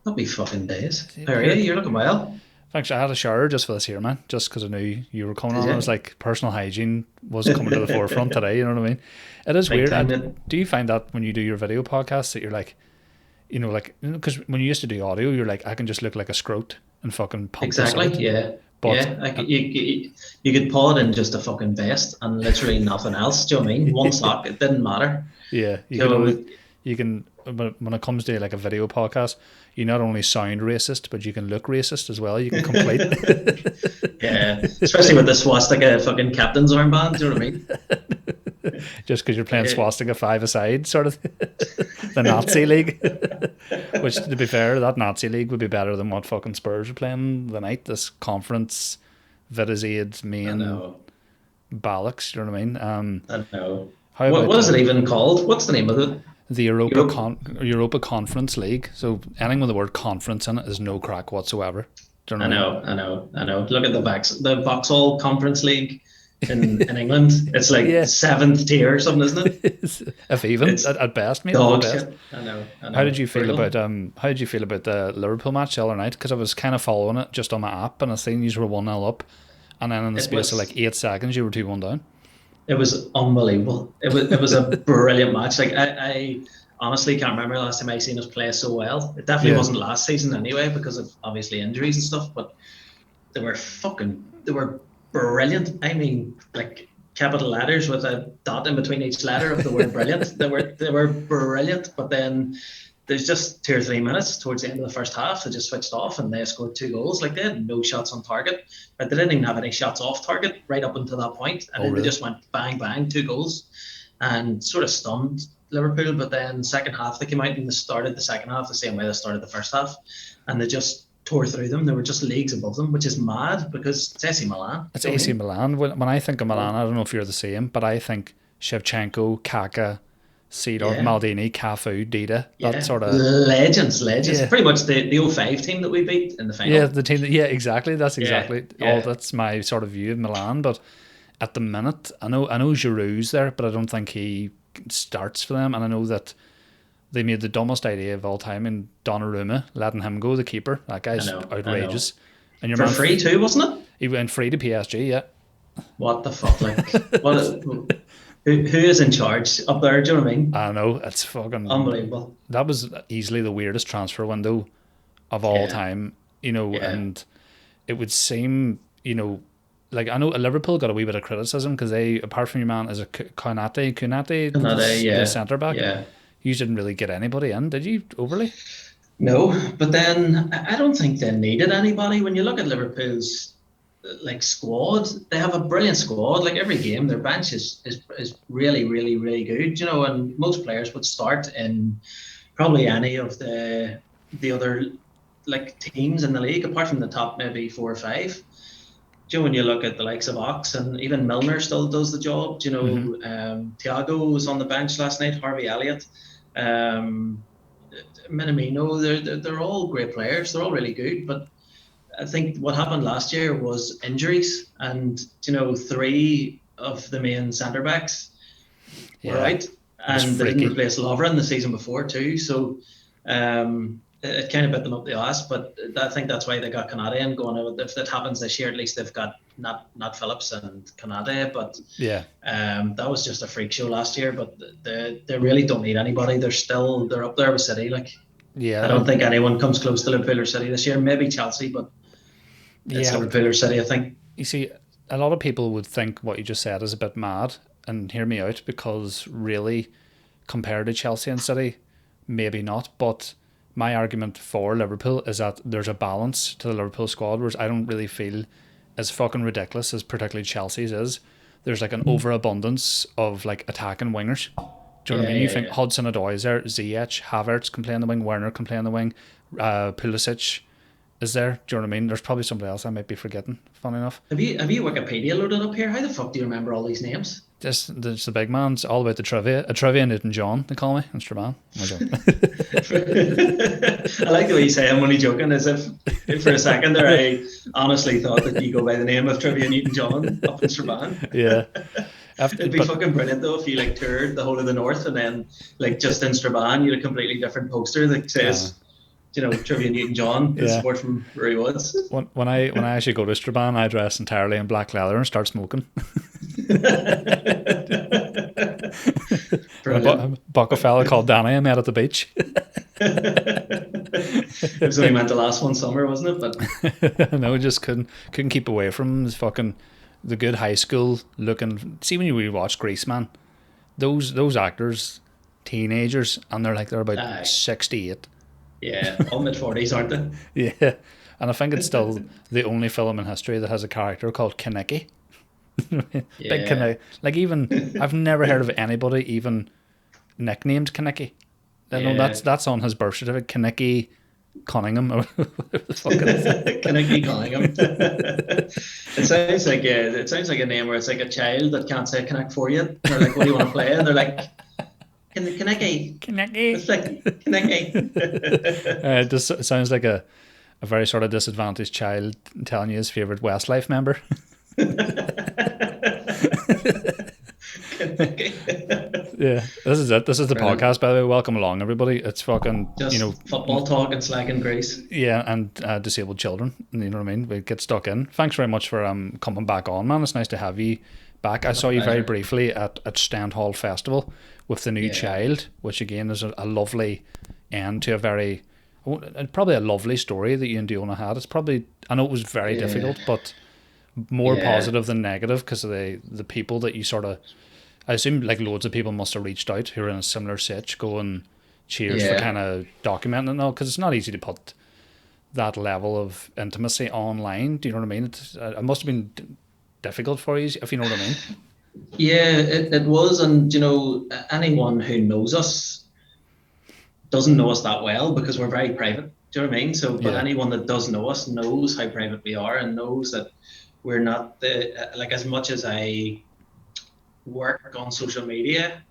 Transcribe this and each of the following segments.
Happy fucking days. How are you? You're looking well. Thanks. I had a shower just for this here, man. Just because I knew you were coming Did on. I was you? like, personal hygiene was coming to the forefront today. You know what I mean? It is Big weird. time it. Do you find that when you do your video podcasts that you're like, because when you used to do audio, you're like, I can just look like a scrote and fucking pump this Exactly. out. Yeah. But Yeah. You could pull it in just a fucking vest and literally nothing else. Do you know what I mean? One sock. It didn't matter. yeah, you can only, So you can, but when it comes to like a video podcast, you not only sound racist, but you can look racist as well. You can complete. yeah, especially with the swastika fucking captain's armband. Do you know what I mean? Just because you're playing Yeah. swastika five aside, sort of the Nazi league. Which, to be fair, that Nazi league would be better than what fucking Spurs are playing the night. This conference, Vitazaid, I main know. Bollocks. You know what I mean? I know. How What about is it even called? What's the name of it? the Europe. Europa Conference League? So anything with the word conference in it is no crack whatsoever. Do you know I what I mean? know, I know, I know. Look at the Vauxhall Conference League in England. It's like Yeah, seventh tier or something, isn't it? if even It's at best, mate, at dog best. shit. I know, I How did know. you feel about Brutal. how did you feel about the Liverpool match the other night? Because I was kind of following it just on my app, and I seen you were 1-0 up, and then in the It space of was like 8 seconds, you were 2-1 down. it was unbelievable. It was a brilliant match. Like I honestly can't remember the last time I seen us play so well. It definitely Yeah, wasn't last season anyway because of obviously injuries and stuff. But they were brilliant. I mean, like capital letters with a dot in between each letter of the word brilliant. They were brilliant. But then there's just 2 or 3 minutes towards the end of the first half, they just switched off and they scored 2 goals. Like they had no shots on target, but they didn't even have any shots off target right up until that point. And oh then they really? just went bang bang, 2 goals, and sort of stunned Liverpool. But then second half they came out and they started the second half the same way they started the first half, and they just tore through them. They were just leagues above them, which is mad because it's AC Milan. It's Do you know what I AC mean? Milan. When I think of Milan, Well, I don't know if you're the same, but I think Shevchenko, Kaka, Seedorf, yeah, Maldini, Cafu, Dida. That yeah, sort of legends. yeah, Pretty much the '05 team that we beat in the yeah. final. The team. Yeah, exactly. That's Yeah, exactly all. yeah. That's my sort of view of Milan. But at the minute, I know Giroud's there, but I don't think he starts for them. And I know that they made the dumbest idea of all time in Donnarumma, letting him go, the keeper. That I guy's know, I know. outrageous. And your For man, free too, wasn't it? he went free to PSG. Yeah, What the fuck? Like, who is in charge up there? Do you know what I mean? I know it's fucking. Unbelievable. That was easily the weirdest transfer window of all Yeah, time. yeah. And it would seem, like I know Liverpool got a wee bit of criticism because they, apart from your man, is a Kunate, Canada, the yeah, centre back. yeah. You didn't really get anybody in, did you? Overly? No, but then I don't think they needed anybody. When you look at Liverpool's like squad, they have a brilliant squad. Like every game, their bench is really, really, really good. You know, and most players would start in probably any of the other like teams in the league, apart from the top maybe 4 or 5. Do you know, when you look at the likes of Ox and even Milner still does the job. Do you Mm-hmm. know, Thiago was on the bench last night, Harvey Elliott, um, Minamino, they're all great players. They're all really good. But I think what happened last year was injuries, and you know, three of the main centre backs were Yeah, out, it was and they didn't freaky. replace Lovren the season before too. So it kind of bit them up the ass. But I think that's why they got Canada in going out. If that happens this year, at least they've got not Phillips and Canada. But Yeah, that was just a freak show last year. But they really don't need anybody. They're up there with City. Like I yeah, don't think anyone comes close to Liverpool or City this year. Maybe Chelsea, but it's yeah. Liverpool or City, I think. You see, a lot of people would think what you just said is a bit mad, and hear me out because really, compared to Chelsea and City, maybe not. But my argument for Liverpool is that there's a balance to the Liverpool squad, whereas I don't really feel as fucking ridiculous as particularly Chelsea's is. There's like an overabundance of like attacking wingers. Do you know what I Yeah, mean? You yeah, think yeah. Hudson Odoi is there, Ziyech, Havertz can play on the wing, Werner can play on the wing, Pulisic is there. Do you know what I mean? There's probably somebody else I might be forgetting. Funny enough, Have you Wikipedia loaded up here? How the fuck do you remember all these names? this the big man's all about the trivia. A trivia Newton John, they call me. Mr. Man. My joke. I like the way you say I'm only joking, as if for a second there I honestly thought that you go by the name of Trivia Newton John up in Strabane. Yeah. After, It'd be but fucking brilliant though if you like toured the whole of the north and then like just in Strabane you had a completely different poster that uh, says Trivia Newton-John, the Yeah. support from Rory Woods. When I actually go to Strabane, I dress entirely in black leather and start smoking. Brilliant. Buck a fella called Danny I met at the beach. It was only meant to last one summer, wasn't it? But No, just couldn't keep away from this fucking the good high school looking. See, when you rewatch Grease, man, those actors, teenagers, and they're about aye, 68. yeah, all mid-40s, aren't they? Yeah, and I think it's still the only film in history that has a character called Kaneki. Big Yeah. Kaneki. Like, even I've never heard of anybody even nicknamed Kaneki. I know Yeah. that's on his birth certificate. Kaneki Cunningham. Or whatever the fuck it is. Can I keep calling him? It sounds like a name where it's like a child that can't say connect for you. They're like, what do you want to play? And they're like, Kaneki. Kaneki. It's like Kaneki. It just sounds like a very sort of disadvantaged child telling you his favourite Westlife member. Yeah, this is it. This is the Brilliant. podcast, by the way. Welcome along, everybody. It's fucking, Just football talk and slag and Grease. yeah, and disabled children. You know what I mean? We get stuck in. Thanks very much for coming back on, man. It's nice to have you back. I saw you very pleasure. briefly at Stand Hall Festival with the new Yeah. child, which again is a lovely end to a very, probably a lovely story that you and Diona had. It's probably, I know it was very Yeah. difficult, but more Yeah. positive than negative because of the people that you sort of, I assume like loads of people must have reached out who are in a similar sitch going cheers for Yeah. kind of documenting it all, because it's not easy to put that level of intimacy online. Do you know what I mean? It must have been difficult for you, if you know what I mean. Yeah, it was. And, anyone who knows us doesn't know us that well because we're very private. Do you know what I mean? So, but Yeah. anyone that does know us knows how private we are and knows that we're not like, as much as I work on social media,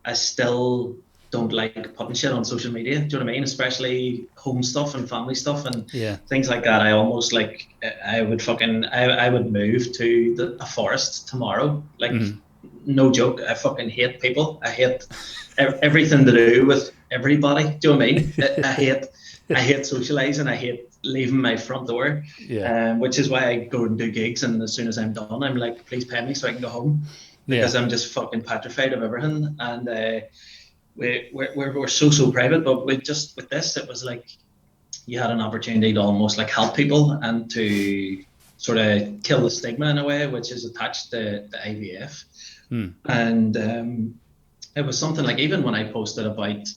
I still don't like putting shit on social media. Do you know what I mean? Especially home stuff and family stuff and Yeah. things like that. I almost like, I would move to a forest tomorrow. Like, no joke. I fucking hate people. I hate everything to do with everybody. Do you know what I mean? I hate socializing. I hate leaving my front door. Yeah. Which is why I go and do gigs. And as soon as I'm done, I'm like, please pay me so I can go home. Because I'm just fucking petrified of everything. And we're so private. But with this, it was like you had an opportunity to almost like help people and to sort of kill the stigma in a way, which is attached to the IVF. And it was something like, even when I posted about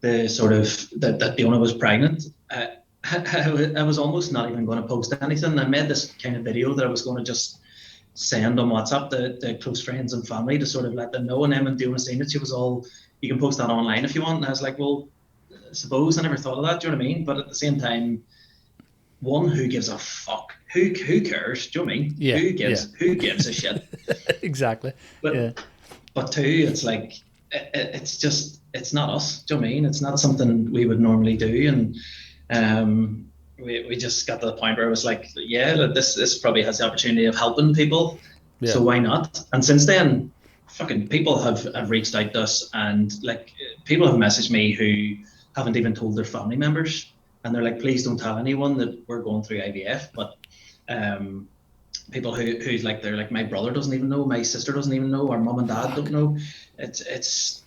the sort of that Diona was pregnant, I was almost not even going to post anything. I made this kind of video that I was going to just send on WhatsApp to close friends and family to sort of let them know. And then when Diona seen it, she was all, you can post that online if you want. And I was like, well, I suppose I never thought of that. Do you know what I mean? But at the same time, one, who gives a fuck? Who cares? Do you know what I mean? Yeah. Who gives a shit? Exactly. But two, it's like, it's not us. Do you know what I mean? It's not something we would normally do. And we just got to the point where it was like, yeah, this probably has the opportunity of helping people. Yeah. So why not? And since then, fucking people have reached out to us, and like people have messaged me who haven't even told their family members, and they're like, please don't tell anyone that we're going through IVF. But people who's like, they're like, my brother doesn't even know, my sister doesn't even know, our mum and dad don't know. It's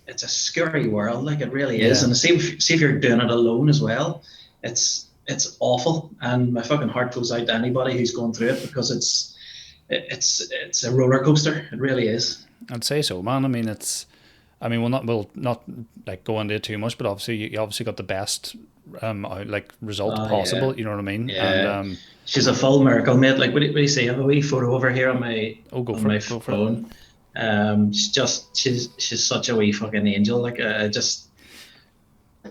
a scary world, like it really is. And see if you're doing it alone as well, it's awful. And my fucking heart goes out to anybody who's going through it, because it's a roller coaster. It really is. I'd say so, man. I mean, we'll not like go into it too much, but obviously you got the best like result possible. Yeah. You know what I mean? Yeah. And she's a full miracle, mate. Like, what do you see? I have a wee photo over here on my phone. She's such a wee fucking angel. Like, can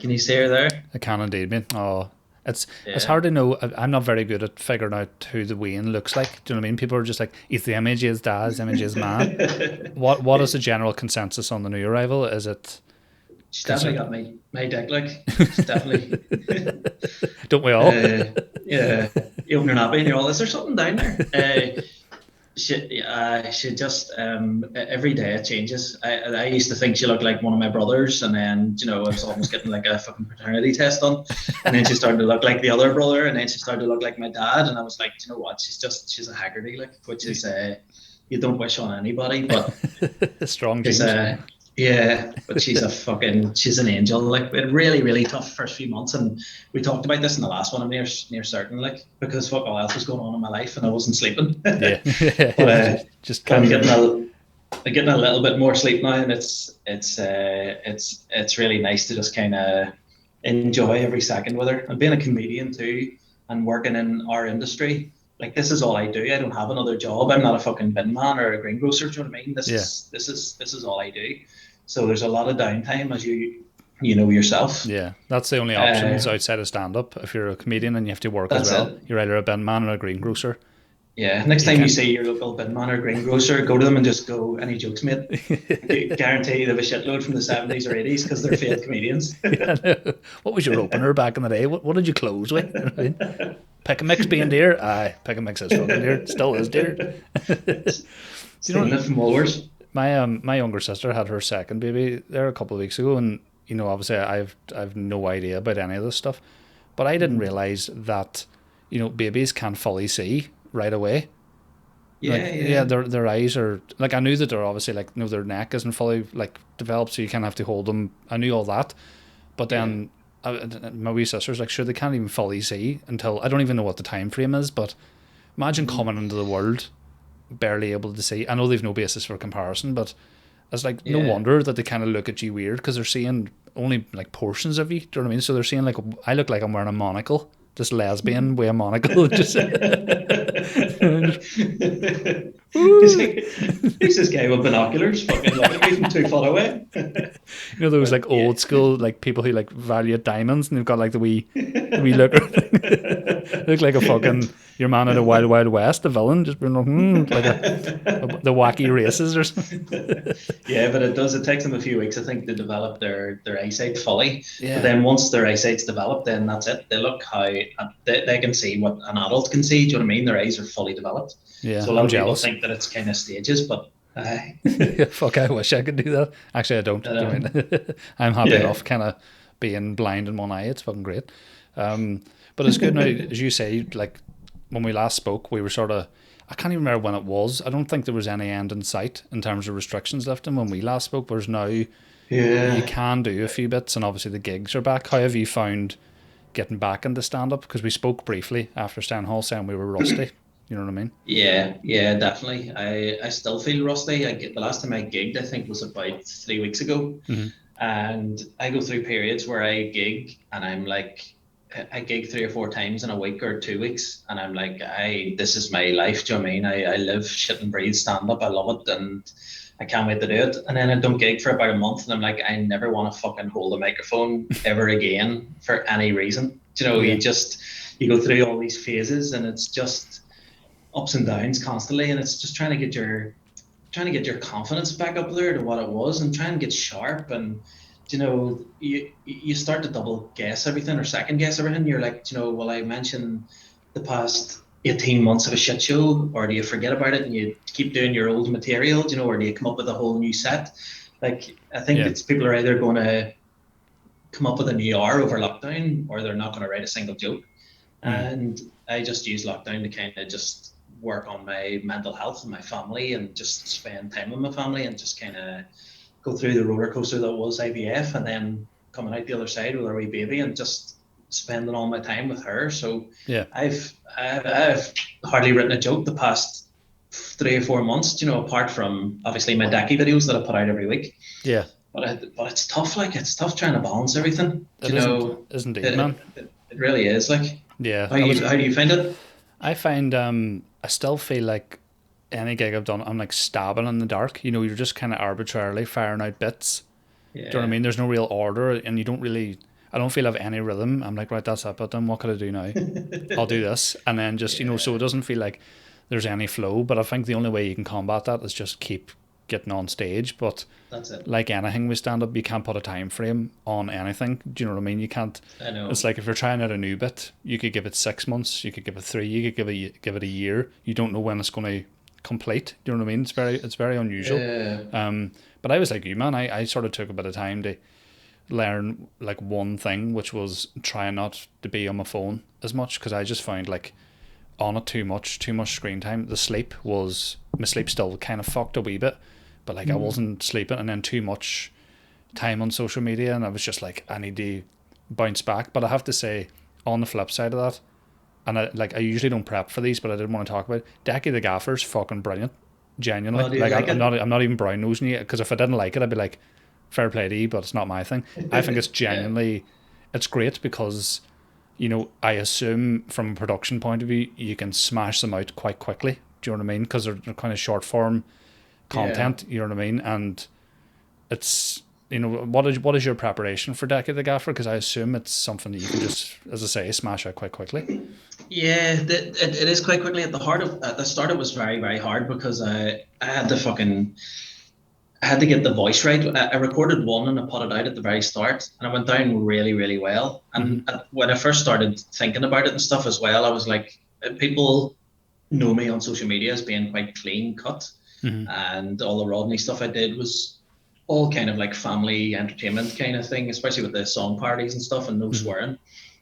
you see her there? I can indeed, man. Oh, it's hard to know. I'm not very good at figuring out who the Wayne looks like. Do you know what I mean? People are just like, it's the image is dad, the image is man. What is the general consensus on the new arrival? Is it? She's definitely got my dick, like. She's definitely. Don't we all? Yeah. You open her nappy and you're all, is there something down there? she just every day it changes. I used to think she looked like one of my brothers, and then I was almost getting like a fucking paternity test done, and then she started to look like the other brother, and then she started to look like my dad, and I was like, you know what? She's a Hegarty, like, which is you don't wish on anybody, but Strong she's genes. yeah, but she's an angel. Like, we had really, really tough first few months, and we talked about this in the last one. I'm near certain, like, because fuck all else was going on in my life, and I wasn't sleeping. Yeah. But Just but killing you. I'm getting a little bit more sleep now, and it's really nice to just kind of enjoy every second with her. And being a comedian too, and working in our industry, like, this is all I do. I don't have another job. I'm not a fucking bin man or a greengrocer. Do you know what I mean? Yeah. This is all I do. So there's a lot of downtime, as you know yourself. Yeah, that's the only Uh, options outside of stand up. If you're a comedian and you have to work as that's well, it. you're either a bin man or a greengrocer. Yeah. Next You time you can't. see your local bin man or greengrocer, go to them and just go, "Any jokes, mate?" Guarantee they have a shitload from the 70s or 80s because they're failed comedians. Yeah, no. What was your opener back in the day? What did you close with? You know what I mean? Pick a mix being dear. Aye, pick a mix is fucking dear. Still is dear. Do you Stealing know it from Woolworths. my younger sister had her second baby there a couple of weeks ago, and obviously I've no idea about any of this stuff, but I didn't Mm. realize that babies can't fully see right away. Yeah, Like, yeah, yeah, their eyes are like, I knew that they're obviously like, their neck isn't fully like developed, so you kind of have to hold them. I knew all that, but yeah. then my wee sister's like, sure, they can't even fully see until, I don't even know what the time frame is, but imagine Mm. coming into the world barely able to see. I know they've no basis for comparison, but it's like no Yeah. wonder that they kind of look at you weird because they're seeing only like portions of you. Do you know what I mean? So they're seeing like, I look like I'm wearing a monocle, this lesbian with a monocle, just, just He's woo. like, who's this guy with binoculars? Fucking looking at me from 2 foot away. Those But like yeah. old school like people who like value diamonds and they've got like the wee looker. Look like a fucking your man in the Wild Wild West, the villain, just being like the wacky races or something. Yeah, but it takes them a few weeks, I think, to develop their eyesight fully. But Yeah, then once their eyesight's developed, then that's it. They look how they can see what an adult can see. Do you know what I mean? Their eyes are fully developed. yeah, So a lot I'm of people jealous. think that it's kind of stages, but Fuck, I wish I could do that. Actually, I don't. Do you know uh, what I mean? I'm happy yeah, enough kind of being blind in one eye. It's fucking great. But it's good now, as you say, like when we last spoke, we were sort of, I can't even remember when it was. I don't think there was any end in sight in terms of restrictions lifting when we last spoke, whereas now you yeah. can do a few bits and obviously the gigs are back. How have you found getting back into stand up? Because we spoke briefly after Stan Hall saying we were rusty. You know what I mean? Yeah, yeah, definitely. I still feel rusty. I get the last time I gigged, I think, was about 3 weeks ago, Mm-hmm. and I go through periods where I gig and I'm like, I gig 3 or 4 times in a week or 2 weeks, and I'm like, this is my life. Do you know what I mean? I live, shit, and breathe stand up. I love it, and I can't wait to do it. And then I don't gig for about a month, and I'm like, I never want to fucking hold a microphone ever again for any reason. Do you know, Yeah. you go through all these phases, and it's just ups and downs constantly, and it's just trying to get your confidence back up there to what it was, and trying to get sharp. And you start to double guess everything or second guess everything. You're like, will I mention the past 18 months of a shit show, or do you forget about it and you keep doing your old material? Or do you come up with a whole new set? Like, I think Yeah. it's people are either going to come up with a new hour over lockdown, or they're not going to write a single joke. Mm. And I just use lockdown to kind of just work on my mental health and my family, and just spend time with my family, and just kind of go through the roller coaster that was IVF, and then coming out the other side with our wee baby, and just spending all my time with her. So Yeah. I've hardly written a joke the past 3 or 4 months, apart from obviously my Decky videos that I put out every week. Yeah. But it's tough. Like, it's tough trying to balance everything. It is indeed, man. It really is. Like, Yeah. how do you find it? I find I still feel like any gig I've done, I'm like stabbing in the dark. You're just kind of arbitrarily firing out bits. Do you know what I Yeah. mean? There's no real order, and you don't really. I don't feel I have any rhythm. I'm like, right, that's it. But then what could I do now? I'll do this, and then just so it Yeah, doesn't feel like there's any flow. But I think the only way you can combat that is just keep getting on stage. But that's it. like anything with stand up, you can't put a time frame on anything. Do you know what I mean? You can't. I It's know. like if you're trying out a new bit, you could give it 6 months, you could give it 3, you could give it a year. You don't know when it's going to complete. Do you know what I mean? It's very unusual. But I was like you, man. I sort of took a bit of time to learn like one thing, which was try not to be on my phone as much, because I just found like on it too much screen time. My sleep still kind of fucked a wee bit, but like I wasn't sleeping, and then too much time on social media, and I was just like, I need to bounce back. But I have to say, on the flip side of that, and I usually don't prep for these, but I didn't want to talk about it. Decky the Gaffer's fucking brilliant, genuinely. Oh, do you Like like I'm it? not even brown nosing you, because if I didn't like it, I'd be like, fair play to you, but it's not my thing. I think it's Yeah. genuinely, it's great because, I assume from a production point of view, you can smash them out quite quickly. Do you know what I mean? Because they're kind of short form Yeah. content. You know what I mean? And it's, what is your preparation for Deck of the Gaffer? Because I assume it's something that you can just, as I say, smash out quite quickly. Yeah, it is quite quickly at the start. It was very, very hard because I had to I had to get the voice right. I recorded one and I put it out at the very start, and it went down really, really well. Mm-hmm. And when I first started thinking about it and stuff as well, I was like, people know me on social media as being quite clean cut, Mm-hmm. and all the Rodney stuff I did was all kind of like family entertainment kind of thing, especially with the song parties and stuff and no Mm-hmm. swearing.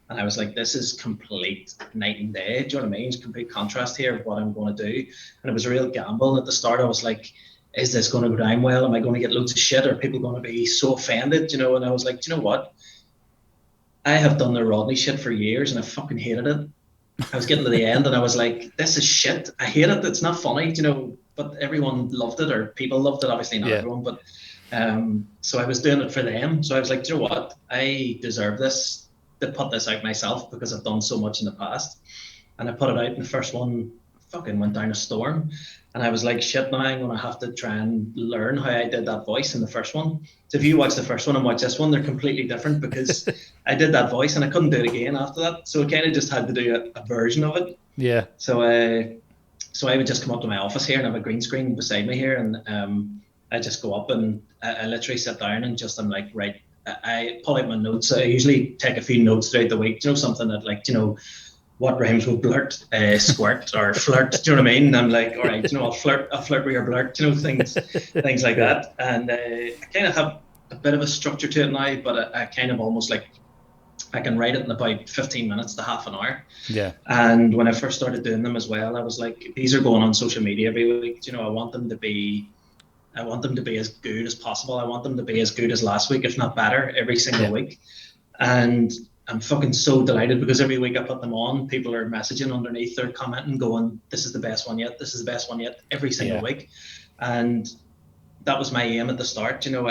And I was like, this is complete night and day. Do you know what I mean? It's complete contrast here of what I'm going to do. And it was a real gamble. At the start, I was like, is this going to go down well? Am I going to get loads of shit? Are people going to be so offended? You know, and I was like, do you know what? I have done the Rodney shit for years and I fucking hated it. I was getting to the end and I was like, this is shit. I hate it. It's not funny, you know, but everyone loved it, or people loved it. Obviously not Yeah. everyone, but so I was doing it for them. So I was like, do you know what? I deserve this, to put this out myself, because I've done so much in the past. And I put it out, and the first one fucking went down a storm. And I was like, shit, now I'm gonna have to try and learn how I did that voice in the first one. So if you watch the first one and watch this one, they're completely different, because I did that voice and I couldn't do it again after that. So I kind of just had to do a version of it. Yeah. So so I would just come up to my office here and have a green screen beside me here, and I just go up and I literally sit down and just I'm like, right. I pull out my notes. I usually take a few notes throughout the week. You know, something that, like, you know, what rhymes with blurt, squirt or flirt. Do you know what I mean? And I'm like, all right, you know, I'll flirt with your blurt. You know, things like Yeah. that. And I kind of have a bit of a structure to it now, but I kind of almost like, I can write it in about 15 minutes to half an hour. Yeah. And when I first started doing them as well, I was like, these are going on social media every week. You know, I want them to be as good as possible. I want them to be as good as last week, if not better, every single Yeah. week. And I'm fucking so delighted, because every week I put them on, people are messaging underneath, they're commenting, going, this is the best one yet. This is the best one yet, every single Yeah. week. And that was my aim at the start, you know,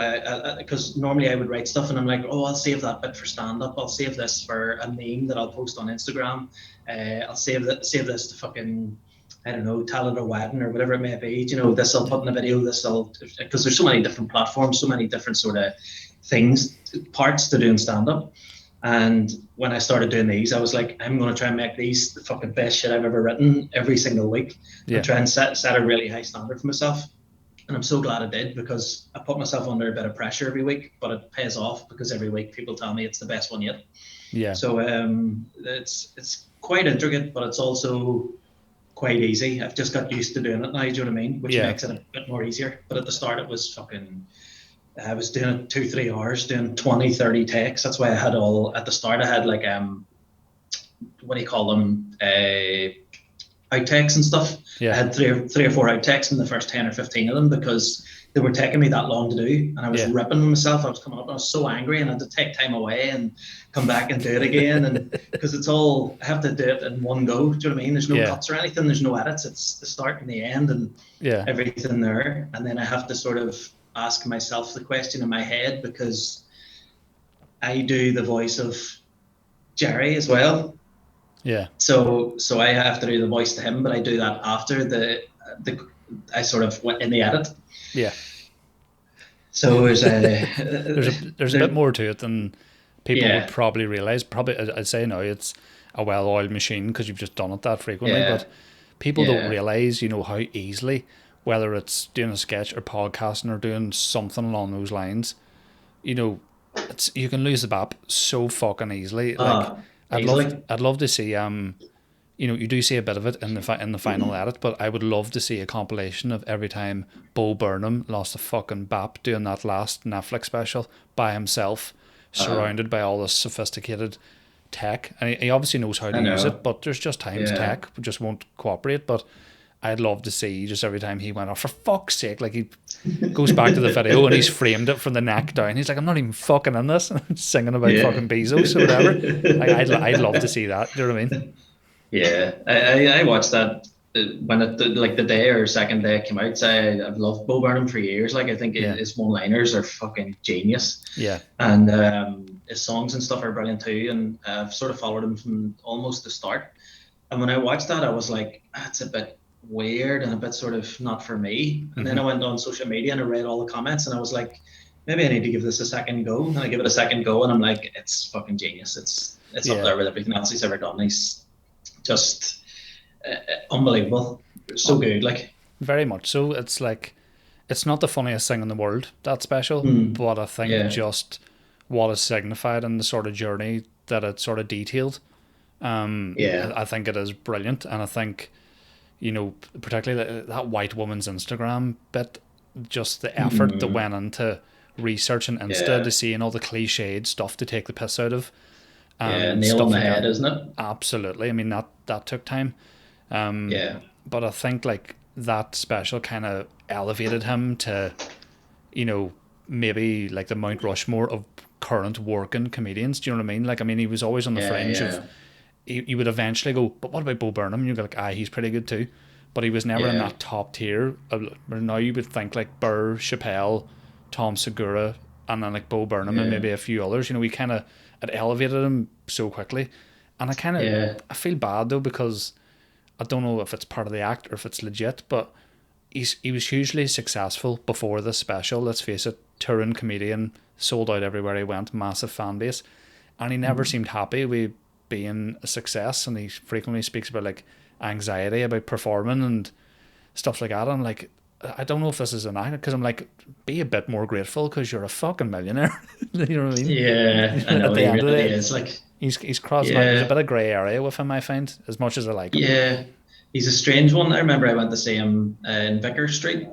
because normally I would write stuff and I'm like, oh, I'll save that bit for stand up. I'll save this for a meme that I'll post on Instagram. I'll save this to fucking, I don't know, tell at a wedding or whatever it may be. You know, this I'll put in a video. Because there's so many different platforms, so many different sort of things, parts to doing stand up. And when I started doing these, I was like, I'm going to try and make these the fucking best shit I've ever written every single week, and Yeah. try and set a really high standard for myself. And I'm so glad I did, because I put myself under a bit of pressure every week, but it pays off, because every week people tell me it's the best one yet. Yeah. So it's quite intricate, but it's also quite easy. I've just got used to doing it now, do you know what I mean? Which Yeah. makes it a bit more easier. But at the start, it was fucking, I was doing it 2-3 hours, doing 20, 30 takes. That's why I had at the start, I had like, what do you call them? Outtakes and stuff. I Yeah. had three or four outtakes in the first 10 or 15 of them, because they were taking me that long to do, and I was Yeah. ripping myself. I was coming up and I was so angry, and I had to take time away and come back and do it again. And because I have to do it in one go. Do you know what I mean? There's no Yeah. cuts or anything. There's no edits. It's the start and the end and Yeah. everything there. And then I have to sort of ask myself the question in my head, because I do the voice of Jerry as well. Yeah. So I have to do the voice to him, but I do that after the I sort of went in the edit. Yeah. So there's There's a bit there, more to it than people would yeah, probably realize. Probably, I'd say now it's a well-oiled machine because you've just done it that frequently. yeah, But people don't yeah. realize, how easily, whether it's doing a sketch or podcasting or doing something along those lines, you know, you can lose the bap so fucking easily. Like, Easily. I'd love to see you know, you do see a bit of it in the final edit, but I would love to see a compilation of every time Bo Burnham lost a fucking bap doing that last Netflix special by himself, surrounded by all this sophisticated tech. And he obviously knows how to I use know. it, but there's just times Yeah. tech just won't cooperate. But I'd love to see just every time he went off, for fuck's sake, like he goes back to the video and he's framed it from the neck down. He's like, I'm not even fucking in this. Singing about Yeah. fucking Bezos or whatever. Like, I'd love to see that. Do you know what I mean? Yeah, I watched that when it like the day or second day it came out. So I've loved Bo Burnham for years. Like I think Yeah. his one-liners are fucking genius, Yeah. and his songs and stuff are brilliant too. And I've sort of followed him from almost the start. And when I watched that, I was like, that's a bit weird and a bit sort of not for me. And then I went on social media and I read all the comments, and I was like, maybe I need to give this a second go. And I give it a second go, and I'm like, it's fucking genius. It's up Yeah. there with everything else he's ever done. He's just unbelievable. So good. Like, Very much so. It's like, it's not the funniest thing in the world, that special, but I think yeah, just what is signified and the sort of journey that it sort of detailed, yeah, I think it is brilliant. And I think, you know, particularly that white woman's Instagram bit, just the effort that went into researching Insta yeah, to seeing all the cliched stuff to take the piss out of, yeah. Nail on stuff the like head, that. isn't it? Absolutely. I mean, that took time. Yeah, But I think like that special kind of elevated him to, you know, maybe like the Mount Rushmore of current working comedians. Do you know what I mean? Like, I mean, he was always on the yeah, fringe of, yeah, he would eventually go, but what about Bo Burnham? And you go like, he's pretty good too. But he was never in yeah, that top tier. Now you would think like Burr, Chappelle, Tom Segura, and then like Bo Burnham and yeah, maybe a few others. You know, we kind of, it elevated him so quickly. And yeah, I feel bad though, because I don't know if it's part of the act or if it's legit, but he was hugely successful before this special. Let's face it, touring comedian, sold out everywhere he went, massive fan base, and he never seemed happy with being a success. And he frequently speaks about like anxiety about performing and stuff like that. I'm like, I don't know if this is an act, because I'm like, be a bit more grateful because you're a fucking millionaire. You know what I mean? yeah. I At know the he end of really it, is. Like, he's crossing out. There's a yeah, bit of grey area with him, I find, as much as I like him. yeah. He's a strange one. I remember I went to see him in Vicar Street.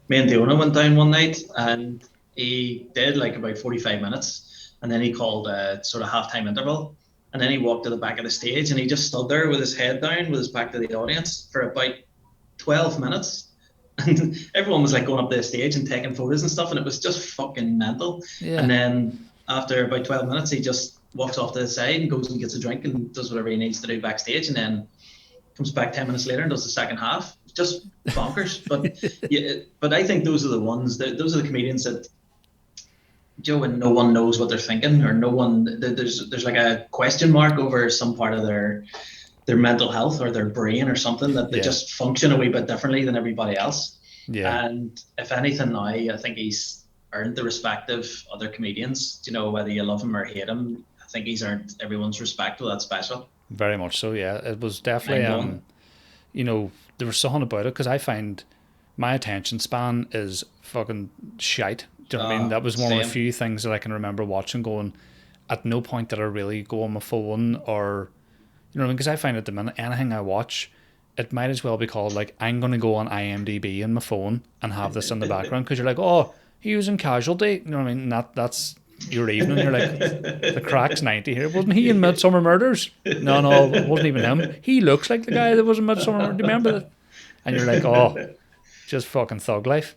Me and Diona went down one night, and he did like about 45 minutes, and then he called a sort of halftime interval, and then he walked to the back of the stage, and he just stood there with his head down, with his back to the audience for about 12 minutes. And everyone was like going up to the stage and taking photos and stuff, and it was just fucking mental. And Yeah. then after about 12 minutes, he just walks off to the side and goes and gets a drink and does whatever he needs to do backstage, and then comes back 10 minutes later and does the second half. It's just bonkers. But yeah, but I think those are the ones that, those are the comedians that, Joe, and no one knows what they're thinking, or no one, there's like a question mark over some part of their mental health or their brain or something, that they Yeah. just function a wee bit differently than everybody else. Yeah. And if anything now, I think he's earned the respect of other comedians. You know, whether you love him or hate him, I think he's earned everyone's respect with that special. Very much so. Yeah. It was definitely Mind blowing. you know, there was something about it, because I find my attention span is fucking shite. Do you know what I mean? That was one of the Same. few things that I can remember watching going, at no point did I really go on my phone, or, you know what I mean? Because I find at the minute, anything I watch, it might as well be called like, I'm going to go on IMDb in my phone and have this in the background, because you're like, oh, he was in Casualty. You know what I mean? And that's your evening. You're like, the crack's 90 here. Wasn't he in Midsummer Murders? No, no, it wasn't even him. He looks like the guy that was in Midsummer Murders. Do you remember that? And you're like, oh, just fucking thug life.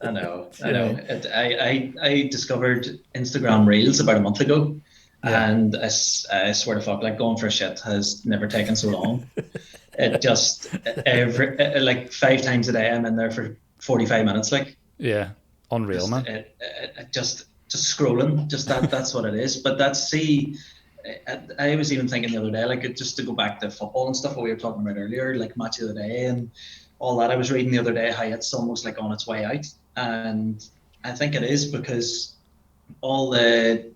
I know, I You know. know? I discovered Instagram Reels about a month ago, Yeah. and I swear to fuck, like going for a shit has never taken so long. It just every like 5 times a day I'm in there for 45 minutes, like Yeah. Unreal, just man. just scrolling, just that's what it is. But that's see. I was even thinking the other day, like just to go back to football and stuff, what we were talking about earlier, like match of the day and all that. I was reading the other day how it's almost like on its way out, and I think it is because all the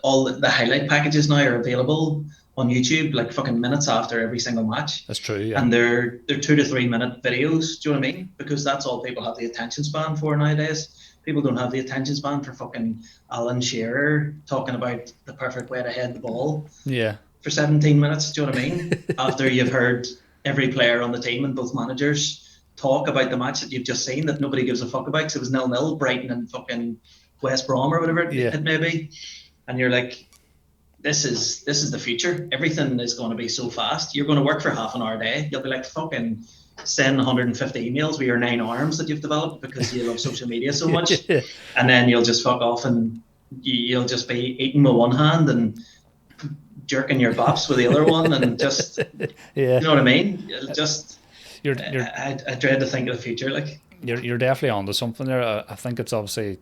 the highlight packages now are available on YouTube, like fucking minutes after every single match, That's true, yeah. and they're 2 to 3 minute videos. Do you know what I mean? Because that's all people have the attention span for nowadays. People don't have the attention span for fucking Alan Shearer talking about the perfect way to head the ball Yeah. for 17 minutes. Do you know what I mean? After you've heard every player on the team and both managers talk about the match that you've just seen that nobody gives a fuck about because it was 0-0, Brighton and fucking West Brom or whatever Yeah. it may be, and you're like, this is the future. Everything is going to be so fast. You're going to work for half an hour a day. You'll be like fucking send 150 emails with your 9 arms that you've developed because you love social media so much, and then you'll just fuck off and you'll just be eating with one hand and jerking your bops with the other one, and just you know what I mean. Just I dread to think of the future. Like you're definitely onto something there. I think it's obviously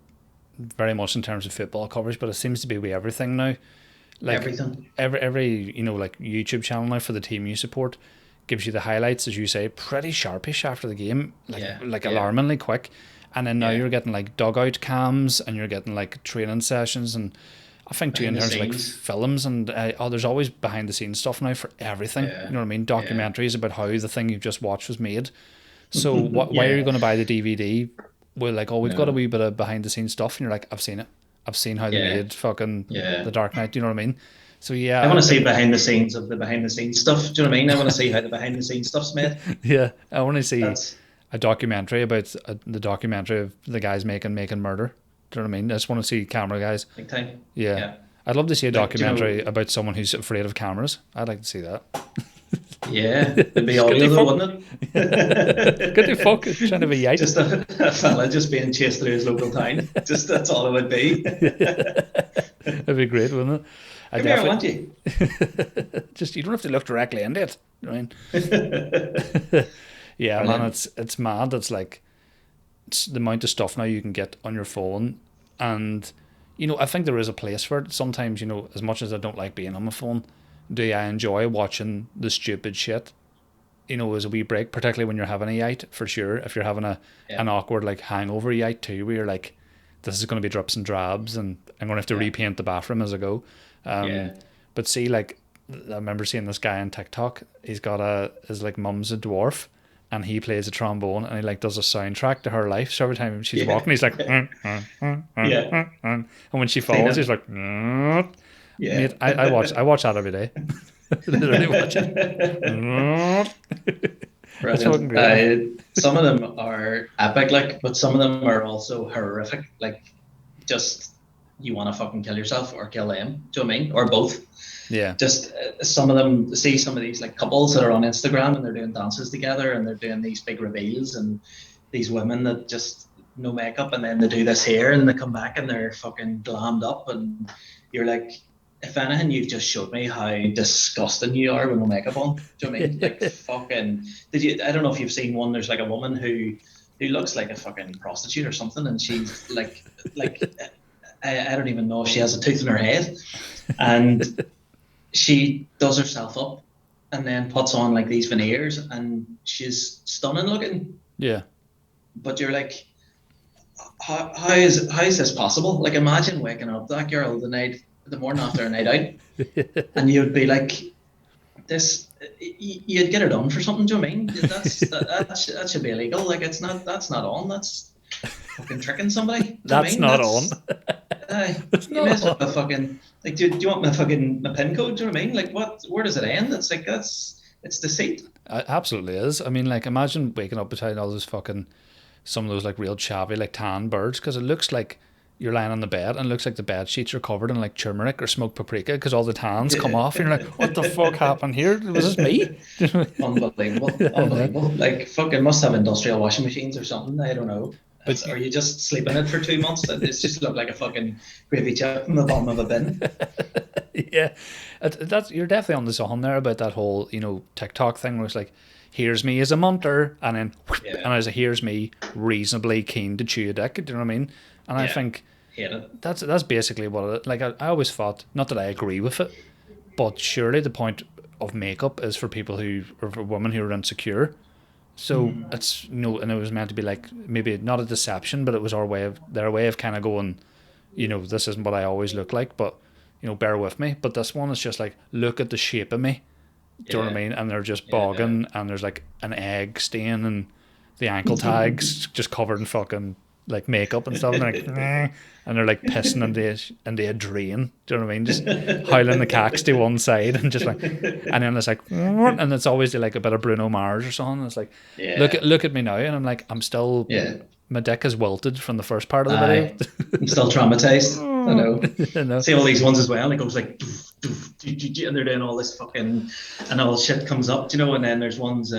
very much in terms of football coverage, but it seems to be with everything now. Like everything. Every like YouTube channel now for the team you support gives you the highlights, as you say, pretty sharpish after the game, like alarmingly quick. And then now you're getting like dugout cams, and you're getting like training sessions, and I think too in terms of like films, and there's always behind the scenes stuff now for everything. You know what I mean? Documentaries about how the thing you've just watched was made. So why are you going to buy the DVD? Well, like, we've got a wee bit of behind the scenes stuff, and you're like, I've seen it. I've seen how they made fucking The Dark Knight. Do you know what I mean? So I want to see behind the scenes of the behind the scenes stuff. Do you know what I mean? I want to see how the behind the scenes stuff's made. Yeah, I want to see a documentary about the documentary of the guys making murder. Do you know what I mean? I just want to see camera guys. Big time. Yeah. I'd love to see a documentary about someone who's afraid of cameras. I'd like to see that. Yeah, it'd be audio though, wouldn't it? Good to fuck, trying to be yikes. Just a fella just being chased through his local town. Just that's all it would be. That'd be great, wouldn't it? Come here, I want you. Just you don't have to look directly into it. You know what I mean? Yeah, man, it's mad. It's like the amount of stuff now you can get on your phone, and I think there is a place for it. Sometimes, as much as I don't like being on my phone, do I enjoy watching the stupid shit? As a wee break, particularly when you're having a yite, for sure. If you're having an awkward like hangover yite too, where you're like, this is going to be drips and drabs, and I'm going to have to repaint the bathroom as I go. But see, like, I remember seeing this guy on TikTok. He's got his like mum's a dwarf, and he plays a trombone, and he like does a soundtrack to her life. So every time she's walking, he's like, and when she falls, he's like, Mate, I watch that every day. Literally watch it. That's fucking great. Some of them are epic, like, but some of them are also horrific. Like, just you want to fucking kill yourself or kill them. Do you know what I mean? Or both. Yeah. Just some of them, see some of these like couples that are on Instagram and they're doing dances together and they're doing these big reveals, and these women that just no makeup, and then they do this hair and they come back and they're fucking glammed up, and you're like, if anything, you've just showed me how disgusting you are with no makeup on. Do you know what I mean? Like, fucking, I don't know if you've seen one, there's like a woman who looks like a fucking prostitute or something, and she's like I don't even know if she has a tooth in her head, and she does herself up and then puts on like these veneers, and she's stunning looking. Yeah. But you're like, how is this possible? Like, imagine waking up that girl the morning after a night out, and you'd be like, you'd get her done for something. Do you know what I mean? That should be illegal. Like, that's not on. That's fucking tricking somebody. That's not on. You may as well have fucking, like, do you want my PIN code? Do you know what I mean? Like, where does it end? It's like, it's deceit. It absolutely is. I mean, like, imagine waking up beside all those fucking, some of those like real chavvy like tan birds, because it looks like you're lying on the bed and it looks like the bed sheets are covered in like turmeric or smoked paprika because all the tans come off, and you're like, what the fuck happened here? Was this me? Unbelievable. Like, fucking must have industrial washing machines or something. I don't know. But are you just sleeping in it for 2 months? It's just looked like a fucking gravy chip in the bottom of a bin. Yeah, you're definitely on the zone there about that whole TikTok thing where it's like, here's me as a munter, and then and as a here's me reasonably keen to chew a dick. Do you know what I mean? And I think that's basically what it, like. I always thought, not that I agree with it, but surely the point of makeup is for people or for women who are insecure. So it's and it was meant to be like, maybe not a deception, but it was their way of kind of going, this isn't what I always look like, but bear with me. But this one is just like, look at the shape of me. Do you know what I mean? And they're just bogging, and there's like an egg stain, and the ankle tags just covered in fucking like makeup and stuff, and they're like, "Nah," and they're like pissing into a drain. Do you know what I mean? Just howling the cacks to one side and just like, and then it's like, and it's always like a bit of Bruno Mars or something. And it's like, Yeah. look at me now, and I'm like, I'm still, Yeah. my dick is wilted from the first part of the video. I I'm still traumatized. I know. You know? See all these ones as well. It goes like, doof, doof, doo, doo, doo, and they're doing all this fucking, and all shit comes up, you know. And then there's ones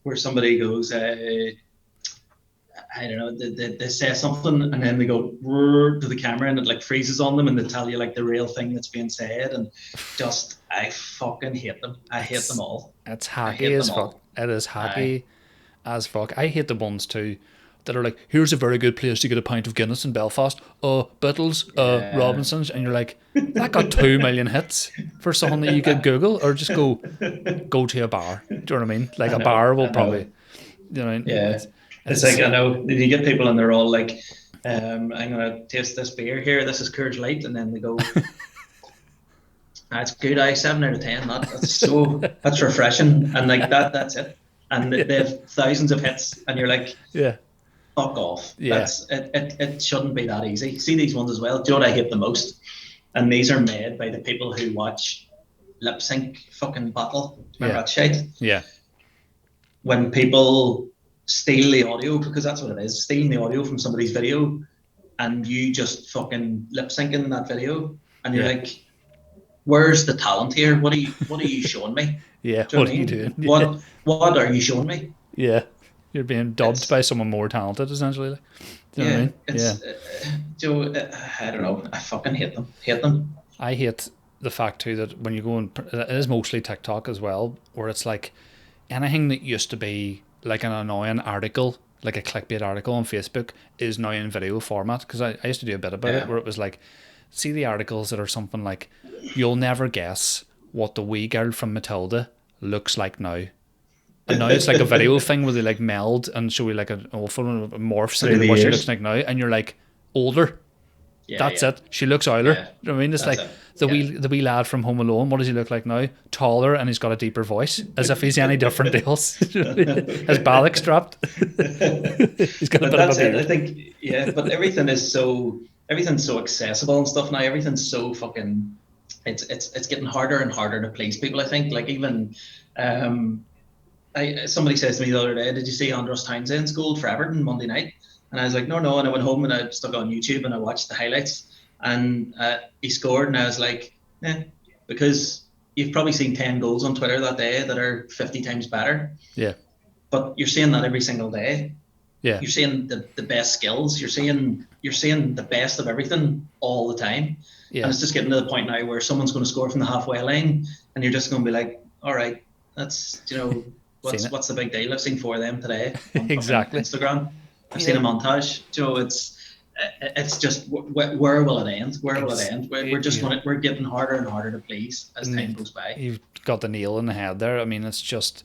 where somebody goes, I don't know, they say something, and then they go to the camera, and it like freezes on them, and they tell you like the real thing that's being said, and just I fucking hate them. I hate them all. It's I hacky hate as them fuck. all. It is Aye. hacky as fuck. I hate the ones too that are like, here's a very good place to get a pint of Guinness in Belfast. Bittles, Yeah. Robinsons, and you're like, that got 2 million hits for something that you could Google, or just go to a bar. Do you know what I mean? Like I a know. bar will I probably, know. you know, Yeah. It's like it's I know you get people and they're all like, I'm gonna taste this beer here. This is Coors Light, and then they go, "That's good. I 7 out of 10. That's refreshing." And like that's it. And they yeah, have thousands of hits, and you're like, yeah, "Fuck off." yeah, It shouldn't be that easy. See these ones as well. Do you know what I hate the most? And these are made by the people who watch lip sync fucking battle. Remember yeah, that shit? yeah, When people steal the audio, because that's what it is, stealing the audio from somebody's video, and you just fucking lip syncing that video, and you're yeah, like, where's the talent here? What are you showing me? yeah. Do you know What what are I you mean? doing? Yeah, What are you showing me? yeah. You're being dubbed by It's someone more talented, essentially. Like. Do you know what I yeah, mean? Yeah. I don't know. I fucking hate them. Hate them. I hate the fact too that when you go and it is mostly TikTok as well, where it's like anything that used to be like an annoying article, like a clickbait article on Facebook, is now in video format. Because I used to do a bit about it, Yeah. where it was like, see the articles that are something like, you'll never guess what the wee girl from Matilda looks like now. And now it's like a video thing where they like meld and show you like an awful morphs Through into the what she looks years. like now, and you're like, older. Yeah, That's yeah, it. She looks older. yeah. You know what I mean? It's That's like it. Yeah. the wee lad from Home Alone. What does he look like now? Taller, and he's got a deeper voice, as if he's any different else. His ballock strapped. He's got a But bit of a that's it. I beard. think, yeah, but everything's so accessible and stuff now. Everything's so fucking it's getting harder and harder to please people, I think. Like even um I somebody says to me the other day, did you see Andros Townsend's goal for Everton Monday night? And I was like, no, no. And I went home and I stuck on YouTube and I watched the highlights, and he scored, and I was like, because you've probably seen 10 goals on Twitter that day that are 50 times better, Yeah, but you're seeing that every single day. yeah, You're seeing the best skills. You're seeing the best of everything all the time, and yeah. it's just getting to the point now where someone's going to score from the halfway line, and you're just going to be like, all right, that's Seen what's it. what's the big deal? I've seen 4 of them today on fucking Exactly. Instagram. I've seen Yeah. a montage. It's just where will it end? Where will it Ex- end? We're getting harder and harder to please as time goes by. You've got the nail in the head there. I mean, it's just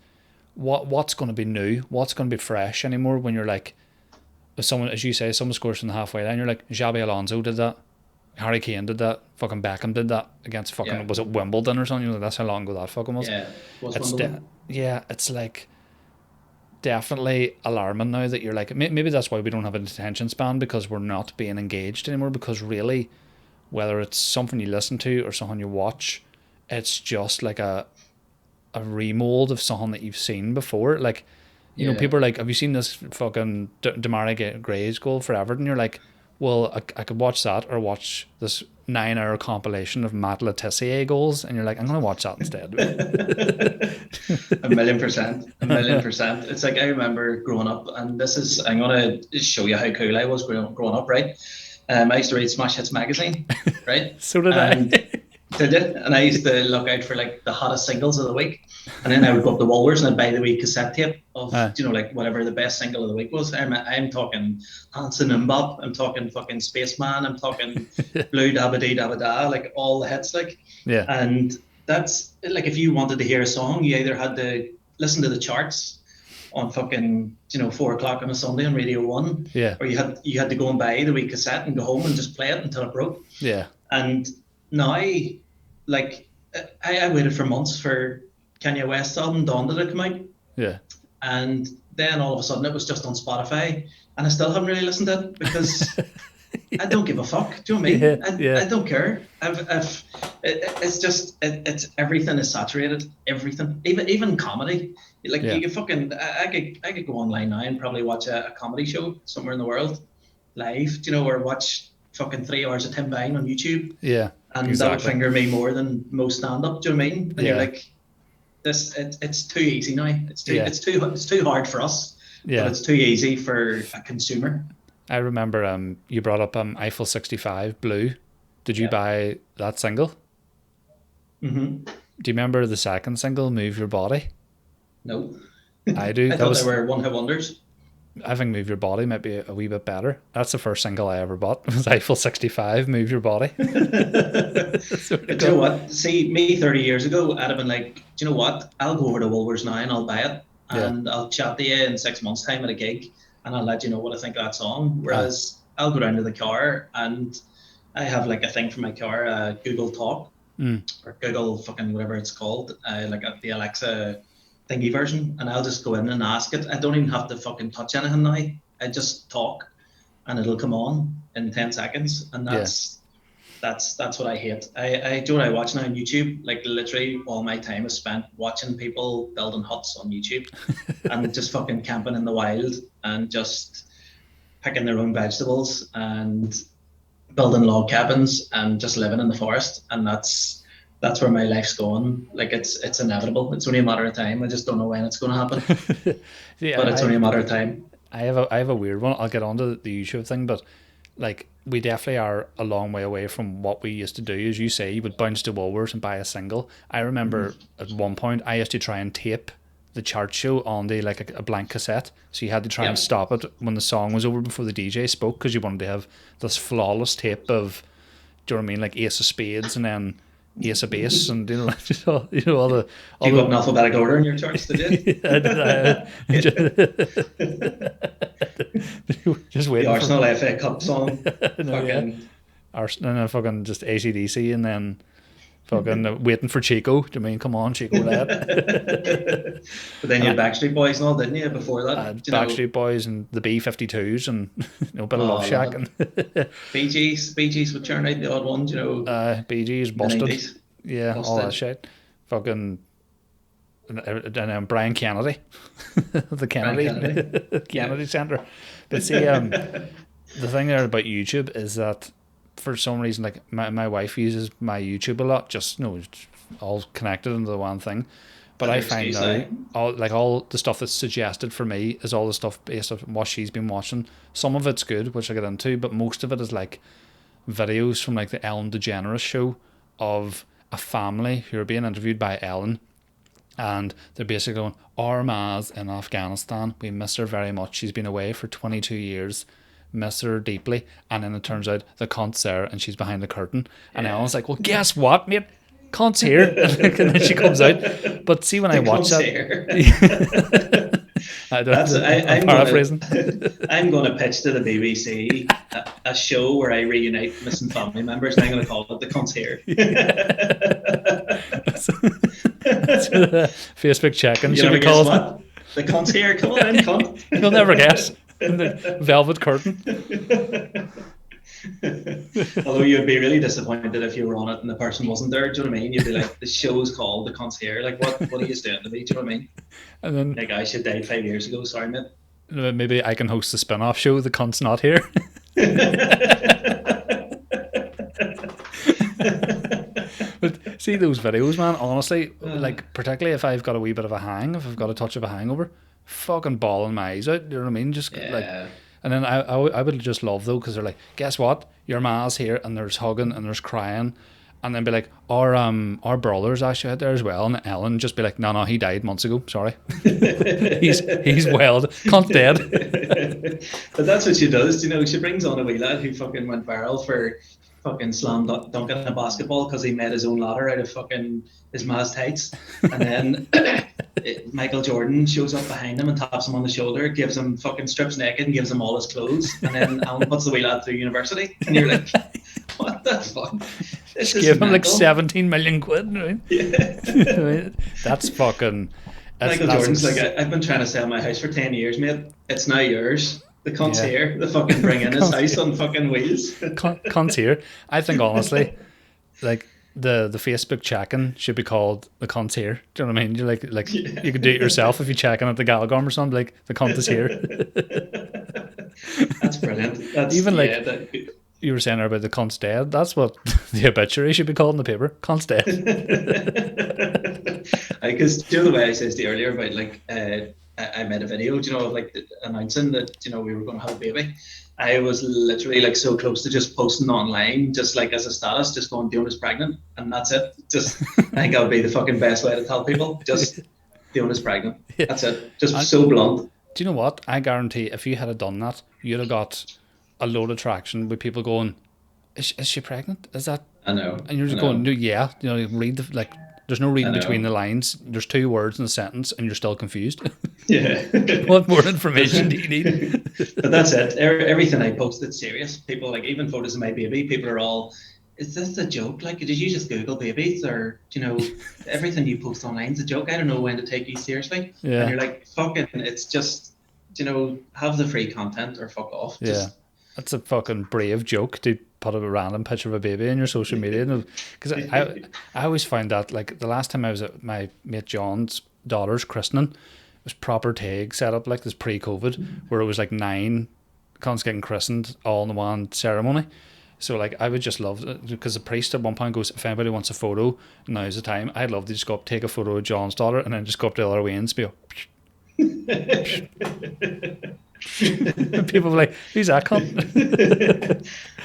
what's going to be new, what's going to be fresh anymore when you're like, if someone, as you say, someone scores from the halfway line, you're like, Xabi Alonso did that, Harry Kane did that, fucking Beckham did that against Yeah, fucking, was it Wimbledon or something? That's how long ago that fucking was. yeah. Was It's Wimbledon? yeah, it's like definitely alarming now that you're like, maybe that's why we don't have an attention span, because we're not being engaged anymore. Because really, whether it's something you listen to or something you watch, it's just like a remold of something that you've seen before. Like, you know, Yeah. people are like, have you seen this fucking Demarai Gray's goal for Everton? You're like, well, I could watch that or watch this 9 hour compilation of Matt Letizia goals, and you're like, I'm gonna watch that instead. 1,000,000%, 1,000,000%. It's like I remember growing up, and I'm gonna show you how cool I was growing up, right? I used to read Smash Hits magazine, right? So did I. And did it, and I used to look out for like the hottest singles of the week, and then I would go up to Woolworths and I'd buy the wee cassette tape of like whatever the best single of the week was. I'm talking Hanson and Bop, I'm talking fucking Spaceman, I'm talking Blue Dabba Dee Dabba Da, like all the hits, like. Yeah, And that's like if you wanted to hear a song, you either had to listen to the charts on fucking 4 o'clock on a Sunday on Radio One, yeah, or you had to go and buy the wee cassette and go home and just play it until it broke. yeah, And now, like, I waited for months for Kanye West's album Dawn to come out, yeah, and then all of a sudden it was just on Spotify, and I still haven't really listened to it because I don't give a fuck. Do you know what I mean? I don't care. It's just it's everything is saturated. Everything, even comedy. Like you can fucking I could go online now and probably watch a comedy show somewhere in the world live. Do you know, or watch fucking 3 hours of Tim Vine on YouTube. Yeah, and exactly. That would finger me more than most stand up. Do you know what I mean? And you're like, it's too easy now. It's too hard for us. Yeah, but it's too easy for a consumer. I remember you brought up Eiffel 65 Blue. Did you buy that single? Mm-hmm. Do you remember the second single, Move Your Body? No. I do. I thought they were one-hit wonders. I think Move Your Body might be a wee bit better. That's the first single I ever bought. It was Eiffel 65, Move Your Body. Do you know what? See, me 30 years ago, I'd have been like, do you know what? I'll go over to Woolworths now and I'll buy it. And I'll chat to you in 6 months' time at a gig. And I'll let you know what I think of that song. Whereas I'll go down to the car and I have like a thing for my car, Google Talk or Google fucking whatever it's called, like the Alexa thingy version. And I'll just go in and ask it. I don't even have to fucking touch anything now. I just talk and it'll come on in 10 seconds. And that's what I hate. I do what I watch now on YouTube. Like literally all my time is spent watching people building huts on YouTube and just fucking camping in the wild and just picking their own vegetables and building log cabins and just living in the forest. And that's where my life's going. Like it's inevitable. It's only a matter of time. I just don't know when it's going to happen. But it's only a matter of time. I have a weird one. I'll get onto the YouTube thing, but like we definitely are a long way away from what we used to do. As you say, you would bounce to Woolworths and buy a single. I remember at one point I used to try and tape the chart show on the like a blank cassette, so you had to try and stop it when the song was over before the DJ spoke, because you wanted to have this flawless tape of, do you know what I mean, like Ace of Spades and then Ace of Base and all the. Do you go in alphabetical order in your charts? Did you? Just waiting. The Arsenal FA Cup song. Arsenal, fucking just AC/DC, and then fucking waiting for Chico. Do you mean, come on, Chico, lad? But then you had Backstreet Boys and all, didn't you, before that? Backstreet Boys and the B-52s and a bit of Love Shack. And Bee Gees would churn out the odd ones, Bee Gees, Busted. Busted. All that shit. Fucking... And Brian Kennedy. The Kennedy Centre. But see, the thing there about YouTube is that for some reason, like my wife uses my YouTube a lot, just it's all connected into the one thing. But I find now all the stuff that's suggested for me is all the stuff based on what she's been watching. Some of it's good, which I get into, but most of it is like videos from like the Ellen DeGeneres show of a family who are being interviewed by Ellen, and they're basically going, our ma's in Afghanistan, we miss her very much, she's been away for 22 years, miss her deeply. And then it turns out the cunt's there and she's behind the curtain, and Ellen's like, well, guess what, mate, cunt's here. And then she comes out. But see, when I watch that, I'm paraphrasing. I'm going to pitch to the BBC a show where I reunite missing family members, and I'm going to call it The Cunt's Here. That's what Facebook check-in should be called. What? The Cunt's Here. Come on in, cunt. You'll never guess. In the velvet curtain. Although you'd be really disappointed if you were on it and the person wasn't there. Do you know what I mean? You'd be like, the show's called The Cunt's Here. Like, what are you doing to me? Do you know what I mean? And then, like, I should died 5 years ago. Sorry, mate. Maybe I can host the spin-off show, The Cunt's Not Here. But see those videos, man, honestly, like, particularly if I've got a wee bit of a hang, if I've got a touch of a hangover, fucking bawling my eyes out, you know what I mean? Just like, and then I would just love though, because they're like, guess what, your ma's here, and there's hugging and there's crying, and then be like, our brother's actually out there as well, and Ellen just be like, no, he died months ago, sorry. he's well, cunt dead. But that's what she does, she brings on a wee lad who fucking went viral for fucking slam dunking a basketball because he made his own ladder out of fucking his ma's tights, and then Michael Jordan shows up behind him and taps him on the shoulder, gives him fucking strips naked and gives him all his clothes, and then Alan puts the wee lad through university, and you're like, what the fuck? Just give him like 17 million quid, right? Yeah. That's fucking... Michael Jordan's like, I've been trying to sell my house for 10 years, mate. It's now yours. The cunt's yeah. here. The fucking bring in his house on fucking wheels. Cunts here. I think honestly, like the Facebook check-in should be called the cunt's here. Do you know what I mean? You're like Yeah. you could do it yourself if you check in at the Galgorm or something. Like the cunt is here. That's brilliant. That's Even like yeah. That, you were saying about the cunt's dead. That's what the obituary should be called in the paper. Cunt's dead. because do you know the way I said to you earlier about like I made a video, you know, of like announcing that we were going to have a baby. I was literally like so close to just posting online, just like as a status, just going, Diona's pregnant, and that's it. Just I think that would be the fucking best way to tell people. Just Diona's pregnant. Yeah. That's it. Just so blunt. Do you know what? I guarantee if you had done that, you'd have got a load of traction with people going, is she pregnant? Is that? I know. And you're just going, no, yeah. You know, read the like. There's no reading between the lines. There's 2 words in a sentence, and you're still confused. Yeah. What more information do you need? But that's it. Everything I post, it's serious. People like even photos of my baby. People are all, is this a joke? Like, did you just Google babies, or everything you post online is a joke? I don't know when to take you seriously. Yeah. And you're like, fucking, it's just, have the free content or fuck off. Yeah. That's a fucking brave joke to put a random picture of a baby in your social media. Because I always find that, like, the last time I was at my mate John's daughter's christening, it was proper tag set up, like this pre-COVID, where it was like 9 cons getting christened all in the one ceremony. So, like, I would just love it, because the priest at one point goes, if anybody wants a photo, now's the time. I'd love to just go up, take a photo of John's daughter, and then just go up to the other way and be people were like, who's that cunt?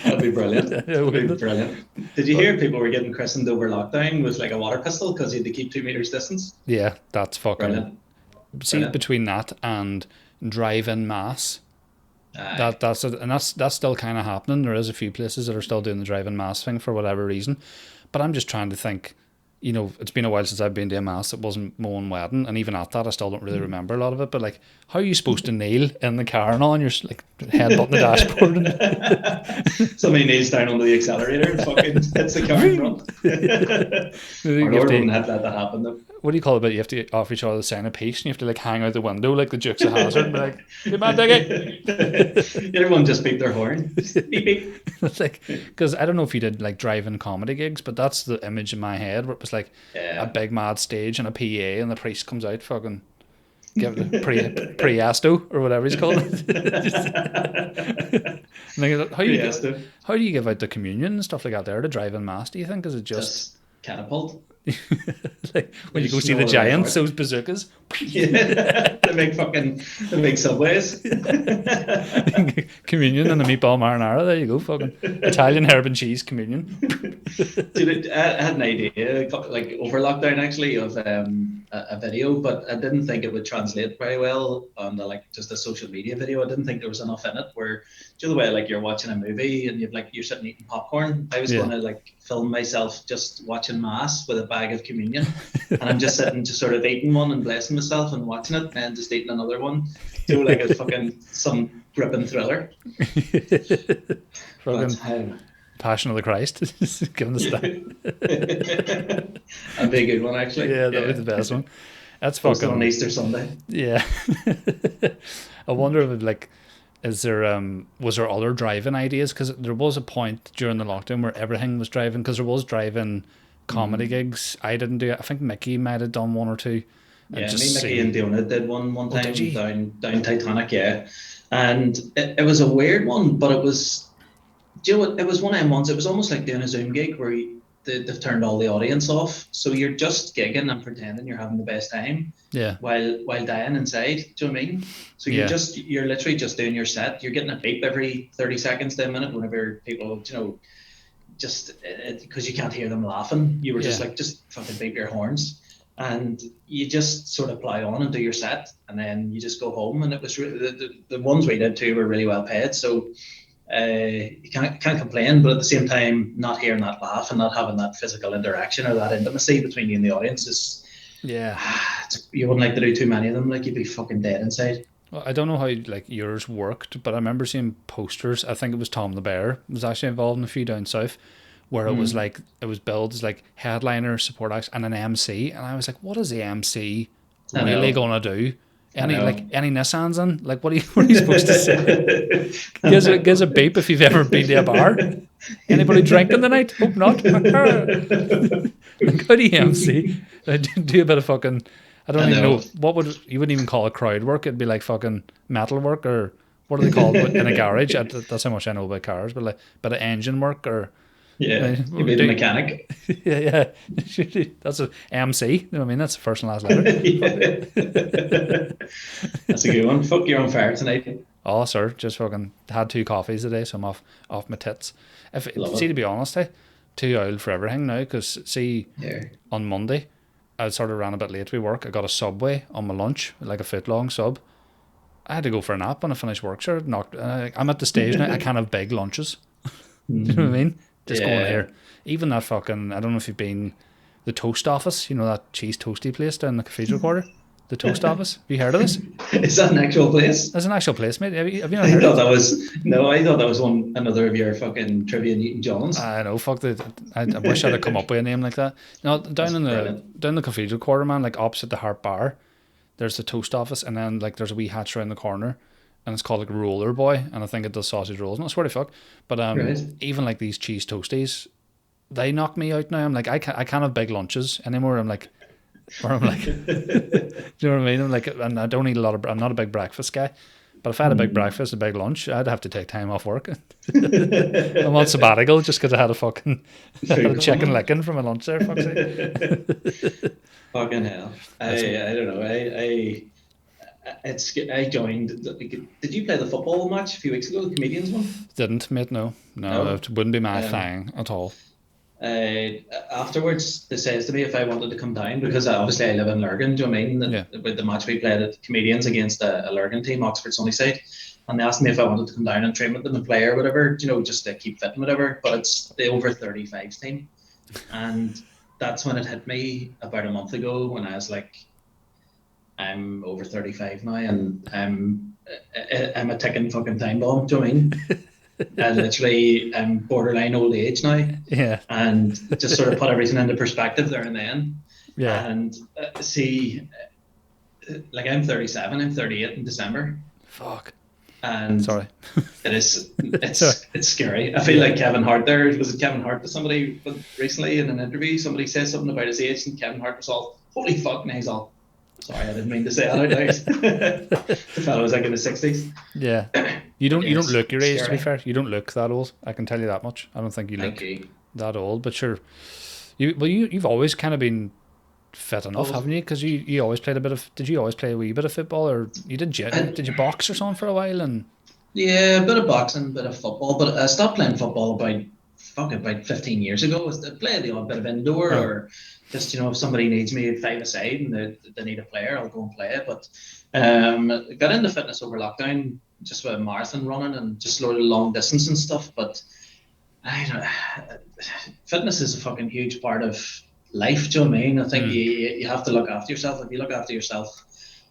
That'd be brilliant. That'd be brilliant. Did you hear people were getting christened over lockdown with like a water pistol because you had to keep 2 meters distance? Yeah, that's fucking brilliant. See, brilliant. Between that and drive-in mass, that's still kind of happening. There is a few places that are still doing the drive-in mass thing for whatever reason, but I'm just trying to think. It's been a while since I've been to a mass that wasn't Moan wedding, and even at that, I still don't really remember a lot of it. But like, how are you supposed to kneel in the car and all, and you're like headbutting the dashboard? Somebody kneels down under the accelerator and fucking hits the car in front. Or wouldn't have let that happen though. What do you call it? But you have to offer each other the sign of peace, and you have to like hang out the window like the Dukes of Hazzard and be like, "Good man, take it." Everyone just beep their horn. Beep beep. It's like, because I don't know if you did like drive-in comedy gigs, but that's the image in my head where it was like a big mad stage and a PA, and the priest comes out fucking give it a Priesto or whatever he's called. How do you give out the communion and stuff like that there to drive-in mass? Do you think is it just catapult? Like when you go see the Giants, those bazookas. Yeah, the big subways. Communion and the meatball marinara. There you go, fucking Italian herb and cheese communion. Dude, I had an idea, like over lockdown actually, of a video, but I didn't think it would translate very well on just a social media video. I didn't think there was enough in it. Where, do you know the way like you're watching a movie and you're sitting eating popcorn? I was going to like film myself just watching mass with a bag of communion, and I'm just sitting, just sort of eating one and blessing myself and watching it, and just eating another one. Do like a fucking some gripping thriller. Fucking Passion of the Christ. Given the style. That'd be a good one actually. Yeah, that'd be the best one. That's fucking on Easter Sunday. Yeah. I wonder if was there other driving ideas? Because there was a point during the lockdown where everything was driving, because there was driving comedy gigs. I didn't do it. I think Mickey might have done one or two. Yeah, Mickey and Diona did one time down Titanic, yeah. And it was a weird one, but it was, do you know what, it was one of them ones, it was almost like doing a Zoom gig where they've turned all the audience off. So you're just gigging and pretending you're having the best time. Yeah. While dying inside. Do you know what I mean? So you're literally just doing your set. You're getting a beep every 30 seconds to a minute whenever people, just because you can't hear them laughing. You were just fucking beep your horns. And you just sort of plow on and do your set, and then you just go home. And it was the ones we did too were really well paid, so you can't complain. But at the same time, not hearing that laugh and not having that physical interaction or that intimacy between you and the audience is you wouldn't like to do too many of them. Like, you'd be fucking dead inside. Well, I don't know how yours worked, but I remember seeing posters. I think it was Tom the Bear was actually involved in a few down south, where it was billed as like headliner, support acts, and an MC. And I was like, what is the MC I really know. going to do? I Any know. any Nissans in? Like what are you supposed to say? Gives a beep if you've ever been to a bar. Anybody drinking tonight? Hope not. Like how do you MC? Do a bit of fucking. I I don't even know. know what would you wouldn't even call it crowd work. It'd be like fucking metal work or what are they called in a garage? That's how much I know about cars. But like bit of engine work or Yeah, you'd be the do mechanic. yeah. That's a MC. You know what I mean? That's the first and last letter. Yeah. That's a good one. Fuck, you're on fire tonight. Oh, sir, just fucking had 2 coffees today, so I'm off my tits. If Love see, it. to be honest, too old for everything now. Because see, Yeah. on Monday, I sort of ran a bit late to work. I got a Subway on my lunch, like a foot long sub. I had to go for a nap when I finished work. Sure, I'm at the stage now. I can't have big lunches. Do you know what I mean? Just going Yeah. here. Even that fucking. I don't know if you've been the Toast Office. You know that cheese toasty place down the Cathedral Quarter. The Toast Office. Have you heard of this? Is that an actual place? There's an actual place, mate. Have you not I heard thought it? that was no. I thought that was one another of your fucking trivia Newton Johns. I know, fuck that. I wish I'd have come up with a name like that. No, That's brilliant. down the Cathedral Quarter, man, like opposite the Harp Bar, there's the Toast Office, and then like there's a wee hatch around the corner, and it's called like Roller Boy, and I think it does sausage rolls. And I swear to fuck, but Right. even like these cheese toasties, they knock me out now. I'm like, I can't have big lunches anymore. I'm like, do you know what I mean? I'm like, and I don't eat a lot of. I'm not a big breakfast guy. But if I had a big breakfast, a big lunch, I'd have to take time off work. I'm on sabbatical just because I had a fucking had a Food chicken coma. licking from my lunch there. Fuck's sake. Fucking hell. That's I don't know. I joined. Did you play the football match a few weeks ago? The comedians one? didn't, mate. No, No. it wouldn't be my Um, thing at all. Afterwards, they says to me if I wanted to come down because obviously I live in Lurgan. Do you know what I mean? Yeah, With the match we played at comedians against a Lurgan team, Oxford Sunnyside, and they asked me if I wanted to come down and train with them and play or whatever. Just to keep fit and whatever. But it's the over 35s team, and that's when it hit me about a month ago when I was like, I'm over 35 now, and I'm a ticking fucking time bomb. Do you know what I mean? I literally am borderline old age now, yeah, and just sort of put everything into perspective there and then. yeah. And see, like I'm 37, I'm 38 in December, Fuck. and Sorry. Sorry. it's scary. I feel like Kevin Hart there. Was it Kevin Hart to somebody recently in an interview? Somebody said something about his age, and Kevin Hart was all, holy fuck, and he's all, sorry, I didn't mean to say that out loud. The fellow was like in his 60s. Yeah. You don't Yes, look your age, to scary. be fair. You don't look that old. I can tell you that much. I don't think you Thank look you. that old. But sure, you've always kind of been fit enough, Oh, haven't you? Because you always played a bit of. Did you always play a wee bit of football, or did you box or something for a while? And yeah, a bit of boxing, a bit of football, but I stopped playing football about 15 years ago. I play the odd bit of indoor oh, or just, if somebody needs me at five aside and they need a player, I'll go and play it. But got into fitness over lockdown, just with marathon running and just loaded long distance and stuff. But I don't, fitness is a fucking huge part of life. Do you know what I mean? I think mm, you have to look after yourself. If you look after yourself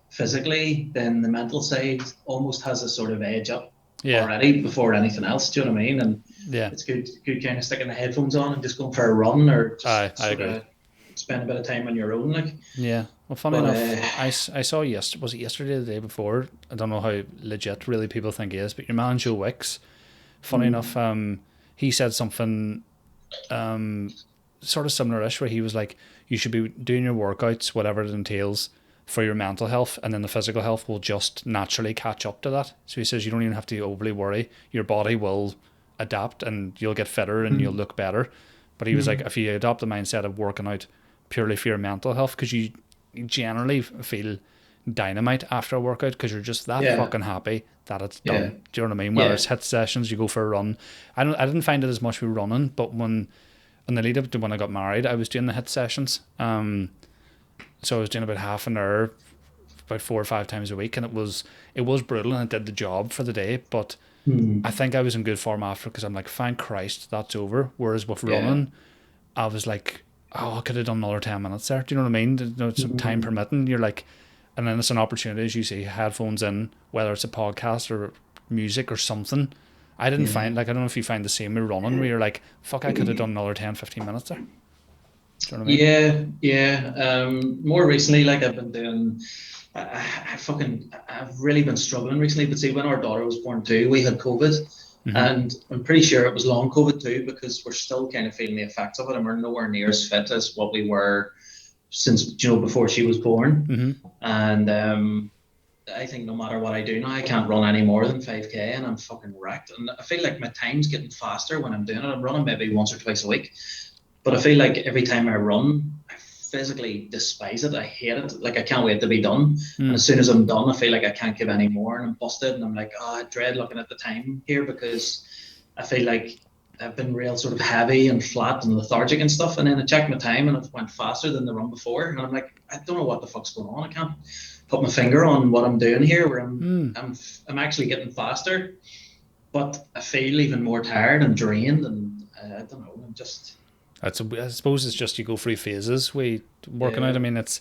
physically, then the mental side almost has a sort of edge up yeah, already before anything else. Do you know what I mean? And yeah. it's good kind of sticking the headphones on and just going for a run or just I sort agree. of spend a bit of time on your own. Like, Yeah. Well, funny but enough, I saw was it yesterday, or the day before? I don't know how legit really people think he is, but your man Joe Wicks. Funny enough, he said something sort of similar-ish, where he was like, you should be doing your workouts, whatever it entails, for your mental health, and then the physical health will just naturally catch up to that. So he says you don't even have to overly worry. Your body will adapt, and you'll get fitter, and you'll look better. But he was like, if you adopt the mindset of working out purely for your mental health, because you generally feel dynamite after a workout because you're just that yeah, fucking happy that it's yeah, done. Do you know what I mean? Whether yeah. it's hit sessions, you go for a run. I didn't find it as much with running, but when in the lead up to when I got married, I was doing the hit sessions. So I was doing about half an hour, about 4 or 5 times a week, and it was brutal, and it did the job for the day. But I think I was in good form after, because I'm like, thank Christ that's over. Whereas with Yeah. running, I was like, oh, I could have done another 10 minutes there. Do you know what I mean? Some time permitting, you're like, and then it's an opportunity, as you see, headphones in, whether it's a podcast or music or something. I didn't Yeah. find, like, I don't know if you find the same with running, where you're like, fuck, I could have done another 10, 15 minutes there. Do you know what I mean? More recently, like I've been doing. I've really been struggling recently. But see, when our daughter was born too, we had COVID, Mm-hmm. and I'm pretty sure it was long COVID too, because we're still kind of feeling the effects of it, and we're nowhere near as fit as what we were since before she was born. Mm-hmm. And I think no matter what I do now, I can't run any more than 5K, and I'm fucking wrecked. And I feel like my time's getting faster when I'm doing it. I'm running maybe once or twice a week, but I feel like every time I run, I physically despise it. I hate it. Like I can't wait to be done. And Mm. as soon as I'm done, I feel like I can't give any more, and I'm busted. And I'm like, oh, I dread looking at the time here, because I feel like I've been real sort of heavy and flat and lethargic and stuff. And then I checked my time, and it went faster than the run before. And I'm like, I don't know what the fuck's going on. I can't put my finger on what I'm doing here. Where Mm. I'm actually getting faster, but I feel even more tired and drained. And I don't know. I'm just I suppose it's just you go through phases. We working out. I yeah. mean, it's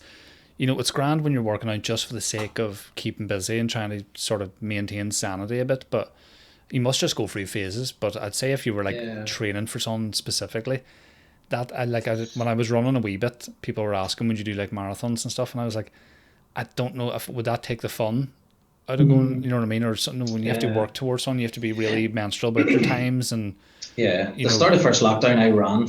grand when you're working out just for the sake of keeping busy and trying to sort of maintain sanity a bit, but you must just go through phases. But I'd say if you were like Yeah. training for something specifically, that when I was running a wee bit, people were asking, would you do like marathons and stuff? And I was like, I don't know if would that take the fun out of going, you Mm, know what I mean? Or something when you have to yeah. work towards something, you have to be really menstrual about your times and, Yeah. you The know, start of first lockdown, I ran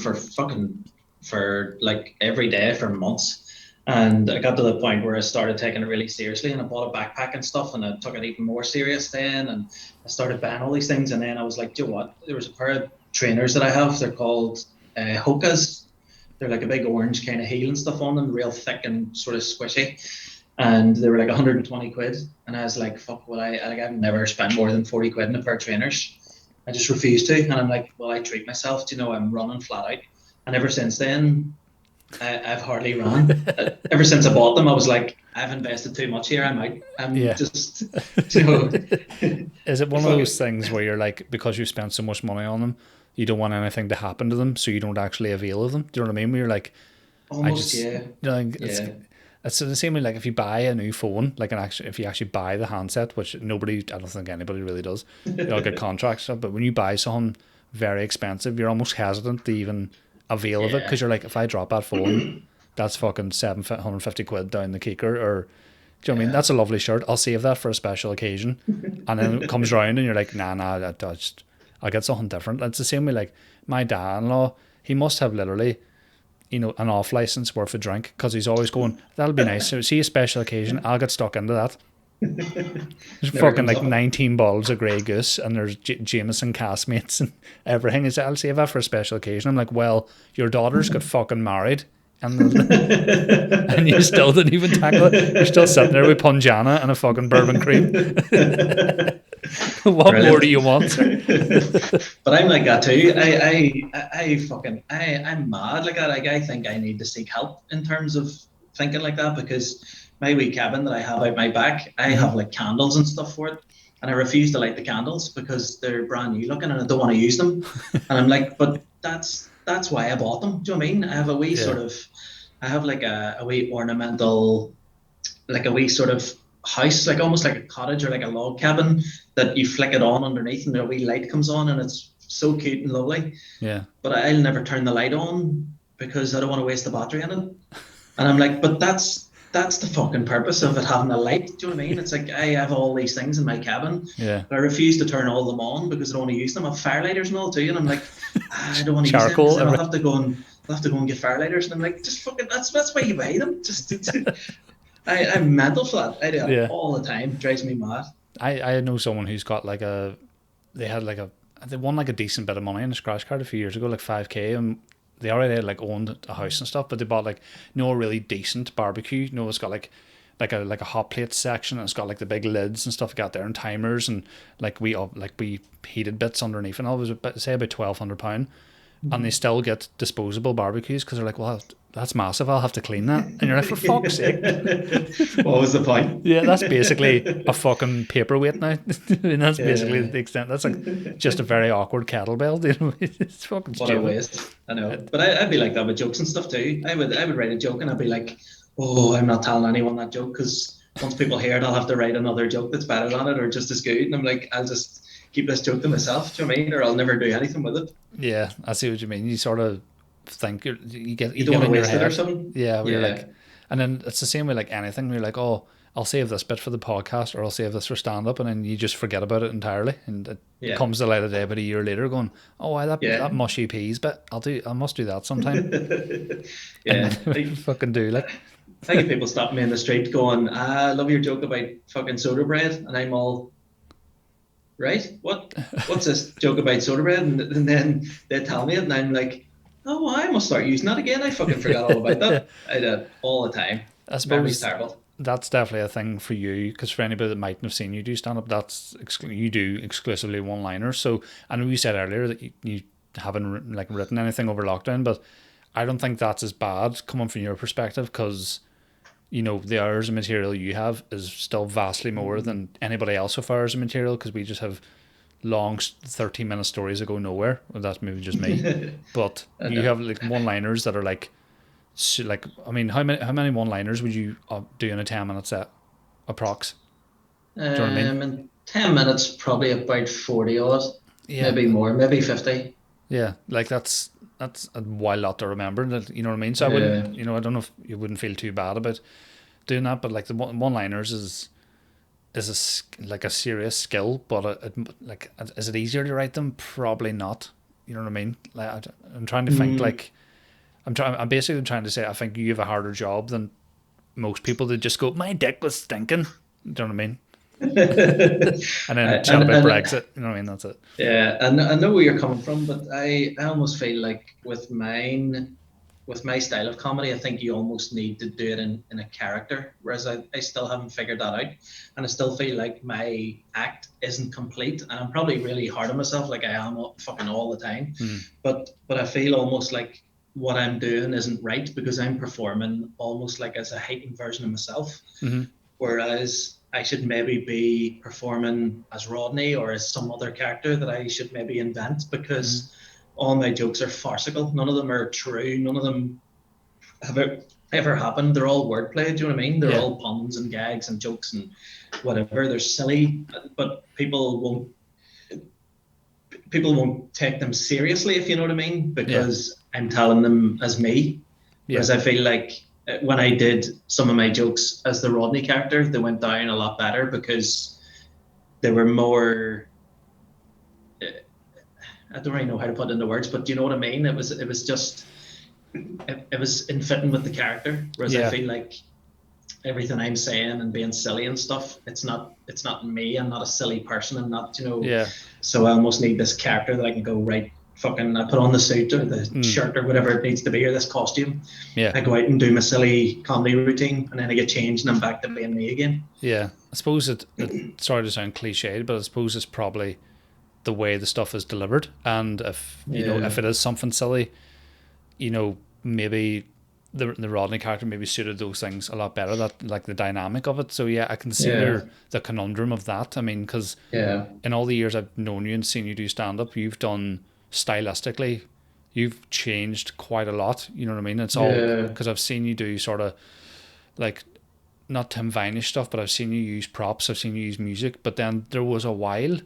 for like every day for months. And I got to the point where I started taking it really seriously, and I bought a backpack and stuff, and I took it even more serious then. And I started buying all these things. And then I was like, do you know what? There was a pair of trainers that I have. They're called Hokas. They're like a big orange kind of heel and stuff on them, real thick and sort of squishy. And they were like 120 quid. And I was like, fuck, well, I've never spent more than 40 quid in a pair of trainers. I just refused to. And I'm like, well, I treat myself. Do you know, I'm running flat out. And ever since then, I've hardly run. Ever since I bought them, I was like, I've invested too much here. I'm out. I'm yeah. just, you know, Is it one of fuck those it. things where you're like, because you spent so much money on them, you don't want anything to happen to them, so you don't actually avail of them? Do you know what I mean? Where you're like, I Almost, just, yeah. Yeah. it's the same way like if you buy a new phone, like if you actually buy the handset, which I don't think anybody really does, you all get contracts stuff. But when you buy something very expensive, you're almost hesitant to even avail of it Yeah. because you're like, if I drop that phone, that's fucking 750 quid down the kicker, or do you know what I mean? Yeah. That's a lovely shirt. I'll save that for a special occasion, and then it comes round and you're like, nah, I'll get something different. It's the same way like my dad-in-law. He must have literally an off license worth a drink because he's always going, that'll be nice. So, see a special occasion, I'll get stuck into that. There's Never fucking comes like up. 19 bottles of Grey Goose and there's Jameson castmates and everything. Is I'll save that for a special occasion. I'm like, well, your daughter's got fucking married and you still didn't even tackle it. You're still sitting there with Punjana and a fucking bourbon cream. What more do Brilliant. you want, sir? But I'm like that too. I'm mad like that. Like I think I need to seek help in terms of thinking like that, because my wee cabin that I have out my back, I Mm-hmm. have like candles and stuff for it, and I refuse to light the candles because they're brand new looking and I don't want to use them. And I'm like, but that's why I bought them. Do you know what I mean? I have a wee Yeah. sort of, I have like a wee ornamental, like a wee sort of house, like almost like a cottage or like a log cabin, that you flick it on underneath and a wee light comes on, and it's so cute and lovely. Yeah. But I'll never turn the light on because I don't want to waste the battery in it. And I'm like, but that's the fucking purpose of it having a light. Do you know what I mean? It's like I have all these things in my cabin, Yeah. but I refuse to turn all them on because I don't want to use them. I have firelighters and all too, and I'm like, I don't want to use them because Charcoal. then I'll have to go and get firelighters. And I'm like, just fucking that's why you buy them. I'm mental for that. I do it Yeah. all the time. It drives me mad. I know someone who's got like they won like a decent bit of money in a scratch card a few years ago, like 5K, and they already had like owned a house and stuff, but they bought like a really decent barbecue. It's got like a hot plate section, and it's got like the big lids and stuff got there and timers and we heated bits underneath, and all was say about £1,200, and they still get disposable barbecues because they're like, well, that's massive, I'll have to clean that, and you're like, for fuck's sake. What was the point? Yeah, that's basically a fucking paperweight now. I mean, that's basically Yeah. the extent. That's like just a very awkward kettlebell. It's fucking What a stupid. waste. I know. But I'd be like that with jokes and stuff too. I would write a joke and I'd be like, oh, I'm not telling anyone that joke because once people hear it, I'll have to write another joke that's better than it or just as good. And I'm like, I'll just keep this joke to myself. Do you know what I mean? Or I'll never do anything with it. Yeah, I see what you mean. You sort of think you get You don't want to in your waste it or head. something. Yeah, where you're Yeah. like, and then it's the same with like anything. Where you're like, oh, I'll save this bit for the podcast, or I'll save this for stand up, and then you just forget about it entirely, and it Yeah. comes to light of day about a year later, going, oh, why that Yeah. mushy peas bit? I must do that sometime, and Yeah. then fucking do like, I get people stopping me in the street going, I love your joke about fucking soda bread. And I'm all, right? What's this joke about soda bread? And then they tell me it, and I'm like, oh, well, I must start using that again. I fucking forgot all about that. I do it all the time. I Memory's suppose terrible. that's definitely a thing for you, because for anybody that mightn't have seen you do stand up, you do exclusively one liners. So I know you said earlier that you haven't like written anything over lockdown, but I don't think that's as bad coming from your perspective, because the hours of material you have is still vastly more than anybody else with hours of material, because we just have long 13-minute stories that go nowhere. Well, that's maybe just me, but you have like one liners that are like, I mean, how many one liners would you do in a 10-minute set approx? Do you know what I mean? In 10 minutes, probably about 40 odd, Yeah, maybe more, maybe 50. yeah, like that's a wild lot to remember. You know what I mean? So I wouldn't, Yeah. I don't know if you wouldn't feel too bad about doing that, but like the one liners like a serious skill, but like, is it easier to write them? Probably not. You know what I mean? Like I'm trying to think. Mm. Like I'm basically trying to say I think you have a harder job than most people that just go, my dick was stinking. You know what I mean? And then chat about And Brexit. You know what I mean? That's it. yeah, and I know where you're coming from, but I almost feel like with my style of comedy, I think you almost need to do it in a character, whereas I still haven't figured that out. And I still feel like my act isn't complete. And I'm probably really hard on myself, like I am fucking all the time. Mm. But I feel almost like what I'm doing isn't right because I'm performing almost like as a heightened version of myself. Mm-hmm. Whereas I should maybe be performing as Rodney or as some other character that I should maybe invent, Mm-hmm. because all my jokes are farcical. None of them are true. None of them have ever happened. They're all wordplay. Do you know what I mean? They're Yeah. all puns and gags and jokes and whatever. They're silly, but people won't take them seriously, if you know what I mean, Yeah. because I'm telling them as me. Yeah. Whereas I feel like when I did some of my jokes as the Rodney character, they went down a lot better because they were more. I don't really know how to put it into words, but do you know what I mean? It was just it was in fitting with the character. Whereas I Yeah. feel like everything I'm saying and being silly and stuff, it's not me. I'm not a silly person. I'm not. Yeah. So I almost need this character that I can go, right, fucking, I put on the suit or the Mm. shirt or whatever it needs to be, or this costume. Yeah. I go out and do my silly comedy routine, and then I get changed and I'm back to being me again. Yeah. I suppose it sorry to sound cliched, but I suppose it's probably the way the stuff is delivered. And if Yeah. if it is something silly, maybe the Rodney character maybe suited those things a lot better, that like the dynamic of it. So yeah, I can see Yeah. the conundrum of that. I mean, because Yeah. in all the years I've known you and seen you do stand up, you've done stylistically, you've changed quite a lot. You know what I mean? It's all Yeah. because I've seen you do sort of like not Tim Vine-ish stuff, but I've seen you use props, I've seen you use music. But then there was a while,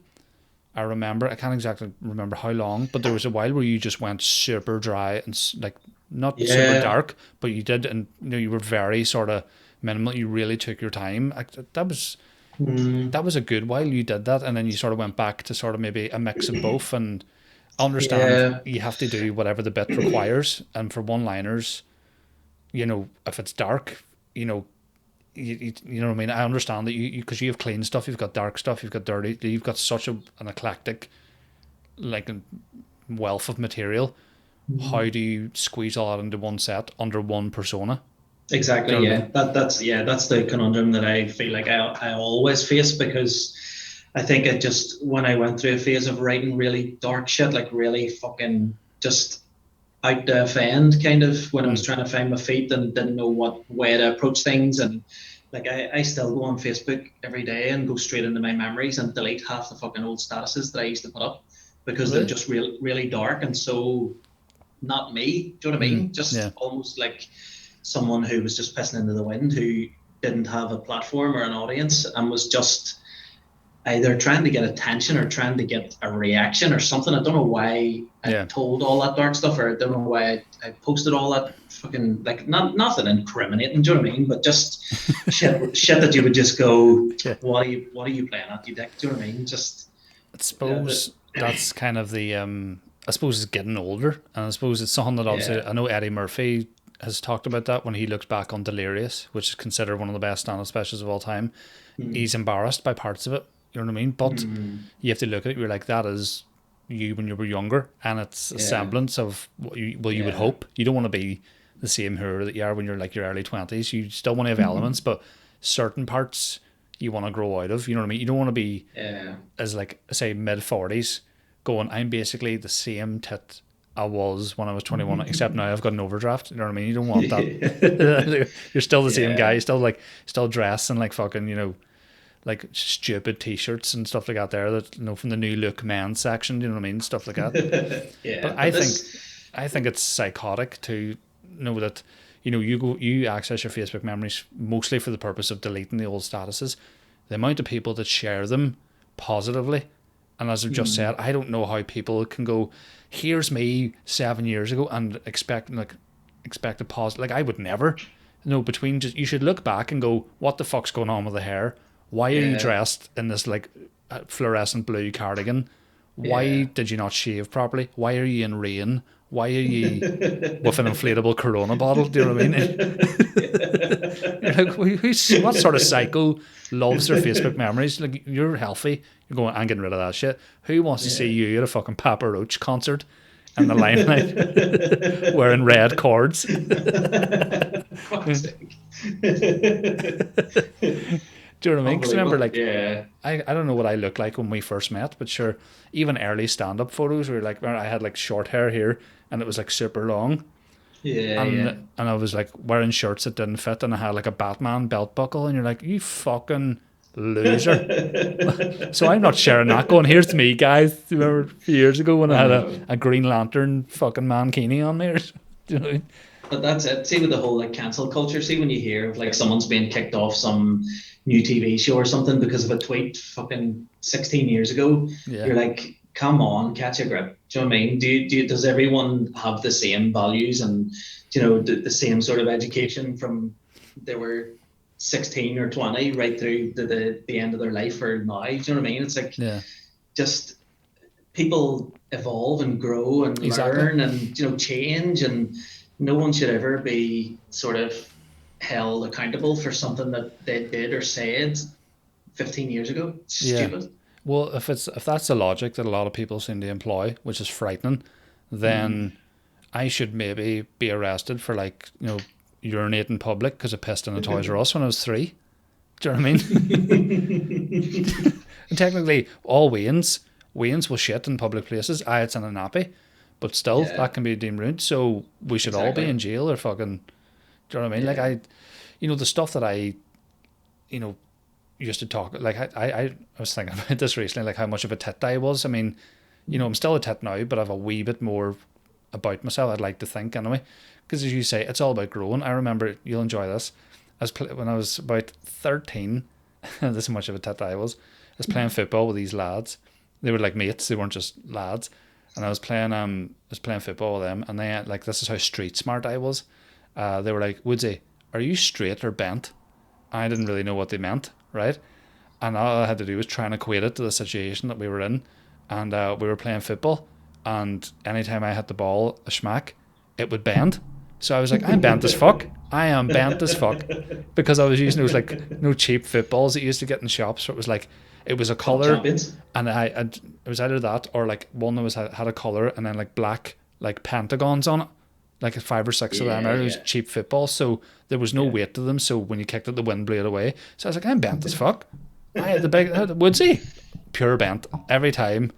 I remember, I can't exactly remember how long, but there was a while where you just went super dry and like not super Yeah. dark, but you did, and you were very sort of minimal. You really took your time. That was Mm. that was a good while you did that, and then you sort of went back to sort of maybe a mix of both. And I understand Yeah. you have to do whatever the bit requires, and for one-liners, if it's dark, you know what I mean. I understand that you because you have clean stuff, you've got dark stuff, you've got dirty, you've got such an eclectic like wealth of material. How do you squeeze all that into one set under one persona? Exactly. Do you know what I Yeah. mean? That's the conundrum that I feel like I always face, because I think it just, when I went through a phase of writing really dark shit, like really fucking just out to offend, kind of, when I was Mm. trying to find my feet and didn't know what way to approach things. And like I still go on Facebook every day and go straight into my memories and delete half the fucking old statuses that I used to put up, because they're Really? just really dark and so not me. Do you know what I Mm. mean? Just Yeah. almost like someone who was just pissing into the wind, who didn't have a platform or an audience and was just either trying to get attention or trying to get a reaction or something. I don't know why I Yeah. told all that dark stuff, or I don't know why I posted all that fucking, like, nothing incriminating, do you know what I mean? But just shit that you would just go, Yeah. what are you playing at, you dick? Do you know what I mean? Just I suppose that's kind of the I suppose it's getting older, and I suppose it's something that obviously yeah. I know Eddie Murphy has talked about that when he looks back on Delirious, which is considered one of the best stand-up specials of all time. He's embarrassed by parts of it, you know what I mean? But you have to look at it, you're like, that is you when you were younger, and it's a Yeah. semblance of what you would Yeah. hope. You don't want to be the same hero that you are when you're like your early 20s. You still want to have elements, but certain parts you want to grow out of, you know what I mean? You don't want to be Yeah. as, like, say, mid-40s going, I'm basically the same tit I was when I was 21, except now I've got an overdraft. You know what I mean? You don't want that. You're still the same guy. Yeah. Still dressing like fucking, like stupid t-shirts and stuff like that there, that, from the New Look men section, you know what I mean? Stuff like that. Yeah. But But this, I think it's psychotic to know that, you access your Facebook memories mostly for the purpose of deleting the old statuses. The amount of people that share them positively, and as I've just said, I don't know how people can go, here's me 7 years ago, and expect a positive. Like, I would never. Between, just, you should look back and go, what the fuck's going on with the hair? Why are you yeah. dressed in this, like, fluorescent blue cardigan? Why Yeah. did you not shave properly? Why are you in rain? Why are you with an inflatable Corona bottle? Do you know what I mean? You're like, what sort of psycho loves their Facebook memories? Like, you're healthy. You're going, I'm getting rid of that shit. Who wants to see Yeah. you at a fucking Papa Roach concert in the limelight wearing red cords? Fuck's sake. Do you know what I mean? Because remember, Unbelievable. like, Yeah. I don't know what I looked like when we first met, but sure, even early stand up photos were like, where I had like short hair here and it was like super long. Yeah. And Yeah. I was like wearing shirts that didn't fit, and I had like a Batman belt buckle, and you're like, you fucking loser. So I'm not sharing that going, here's me, guys. Remember a few years ago when I I had know. a Green Lantern fucking mankini on me? Do you know what I mean? But that's it. See, with the whole like cancel culture, see when you hear of like someone's being kicked off some new TV show or something because of a tweet fucking 16 years ago, Yeah. you're like, come on, catch a grip. Do you know what I mean? Does everyone have the same values and, the same sort of education from they were 16 or 20 right through to the end of their life or now? Do you know what I mean? It's like, Yeah. just people evolve and grow and Exactly. learn and change, and no one should ever be sort of held accountable for something that they did or said 15 years ago. It's Yeah. stupid. Well, if that's the logic that a lot of people seem to employ, which is frightening, Mm. then I should maybe be arrested for, like, urinate in public because I pissed in a Toys R Us when I was 3. Do you know what I mean? And technically, all Waynes will shit in public places. It's in a nappy, but still, Yeah, that can be deemed rude. So we should all be in exactly. jail or fucking. Do you know what I mean? Like, Yeah. the stuff that I, you know, used to talk, like, I was thinking about this recently, like how much of a tit I was. I mean, I'm still a tit now, but I have a wee bit more about myself, I'd like to think, anyway. Because as you say, it's all about growing. I remember, you'll enjoy this, when I was about 13, this is how much of a tit I was playing football with these lads. They were like mates, they weren't just lads. And I was playing football with them, and they, like, this is how street smart I was. They were like, Woodsy, are you straight or bent? I didn't really know what they meant, right? And all I had to do was try and equate it to the situation that we were in. And we were playing football, and anytime I hit the ball a schmack, it would bend. So I was like, I'm bent as fuck. I am bent as fuck. Because I was using those, like, no cheap footballs that you used to get in shops. So it was like, it was a Club colour, champions. and it was either that or like one that had a colour and then like black, like, pentagons on it, like 5 or 6 of them. Yeah, It was yeah, cheap footballs, so there was no yeah. weight to them. So when you kicked it, the wind blew it away. So I was like, I'm bent as fuck. I had the Woodsy, pure bent every time.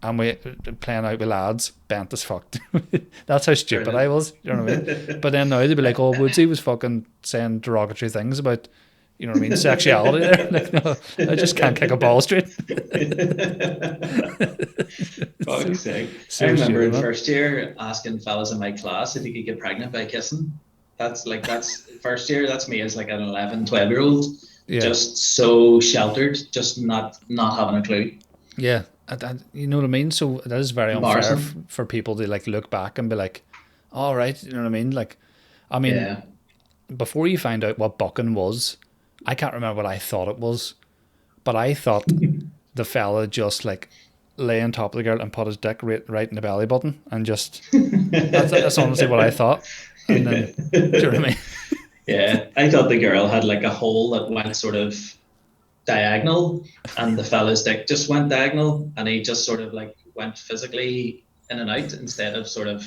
And we playing out with lads, bent as fuck. That's how stupid I Brilliant. was. You know what I mean? But then now they'd be like, "Oh, Woodsy was fucking saying derogatory things about, you know what I mean, sexuality." There, like, no, I just can't kick a ball straight. so, Fuck's sake. I so remember stupid, in man. first year asking fellas in my class if you could get pregnant by kissing. That's first year. That's me as like an 11, 12-year-old. just so sheltered, just not having a clue. Yeah, you know what I mean. So that is very unfair Embarrassing. for people to like look back and be like, "All right," you know what I mean. Like, I mean, Yeah. before you find out what bucking was, I can't remember what I thought it was, but I thought the fella just like lay on top of the girl and put his dick right in the belly button and just that's honestly what I thought. And then, do you know what I mean? Yeah, I thought the girl had like a hole that went sort of diagonal, and the fella's dick just went diagonal, and he just sort of like went physically in and out instead of sort of.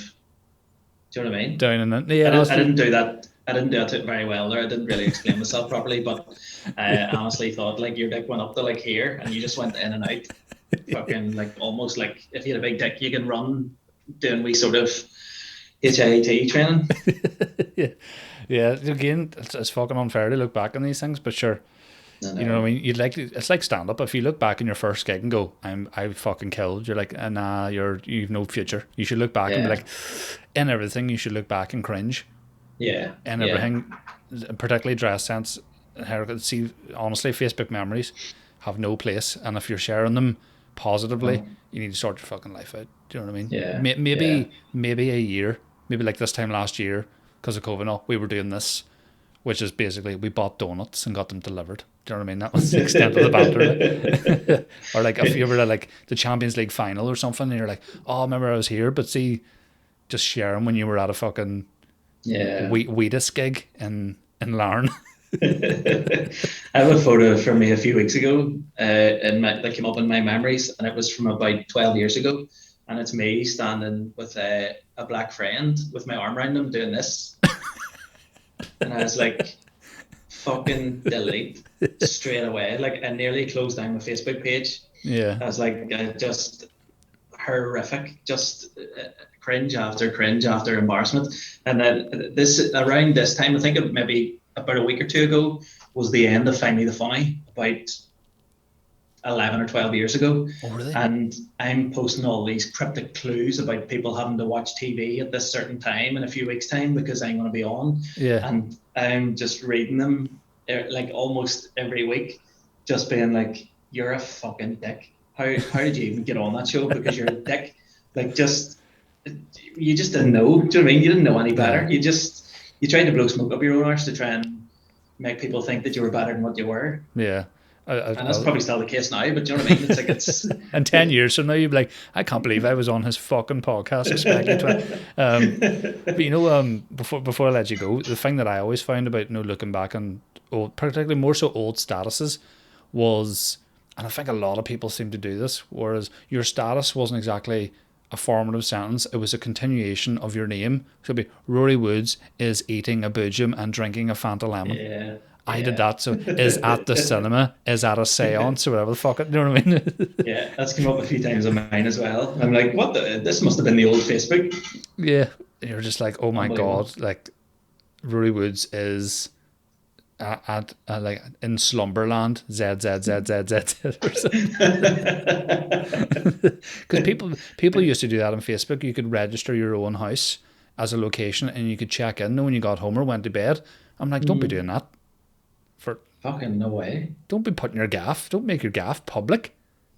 Do you know what I mean? Down and then, yeah, no, I didn't do that. I didn't do it very well there. I didn't really explain myself properly, but I honestly thought like your dick went up to like here, and you just went in and out, fucking like almost like if you had a big dick, you can run doing wee sort of HIIT training. yeah, yeah. Again, it's fucking unfair to look back on these things, but sure. No, You know what I no. mean? You'd like it's like stand up. If you look back in your first gig and go, I fucking killed. You're like, nah, you've no future. You should look back and be Yeah, like, in everything, you should look back and cringe. yeah, In yeah. everything, particularly dress sense, haircut. See, honestly, Facebook memories have no place, and if you're sharing them positively, No, you need to sort your fucking life out. Do you know what I mean? yeah, yeah. Maybe a year, maybe like this time last year, because of COVID. No, we were doing this, which is basically we bought donuts and got them delivered. Do you know what I mean? That was the extent of the banter. Like. Or like if you were at like the Champions League final or something, and you're like, oh, I remember I was here, but see, just sharing when you were at a fucking Yeah. Wheatus gig in Larne. I have a photo from me a few weeks ago, that came up in my memories, and it was from about 12 years ago. And it's me standing with a black friend with my arm around him doing this. And I was like, fucking delete straight away. Like, I nearly closed down my Facebook page. Yeah, I was like, just horrific, just cringe after embarrassment. And then around this time, I think it maybe about a week or two ago, was the end of Find Me the Funny, about 11 or 12 years ago. oh really? And I'm posting all these cryptic clues about people having to watch TV at this certain time in a few weeks' time because I'm going to be on. Yeah, And I'm just reading them like almost every week, just being like, you're a fucking dick. How did you even get on that show? Because you're a dick. Like, just, you just didn't know. Do you know what I mean? You didn't know any yeah, better. You tried to blow smoke up your own arse to try and make people think that you were better than what you were. yeah. And that's Well, probably still the case now, but do you know what I mean? It's like it's in 10 years from now, you'd be like, I can't believe I was on his fucking podcast. But you know, before I let you go, the thing that I always found about looking back on old, particularly more so old statuses, was, and I think a lot of people seem to do this, whereas your status wasn't exactly a formative sentence; it was a continuation of your name. So it'd be Rory Woods is eating a boojum and drinking a Fanta lemon. yeah, I did yeah. that. So is at the cinema, is at a seance or whatever the fuck. You know what I mean? Yeah, that's come up a few times on mine as well. I'm like, what the? This must have been the old Facebook. Yeah. You're just like, oh my Unbelievable. God. Like, Rory Woods is like in Slumberland, ZZZZZ or something. Because people used to do that on Facebook. You could register your own house as a location and you could check in when you got home or went to bed. I'm like, don't be doing that. For Fucking no way. Don't be putting your gaff. Don't make your gaff public.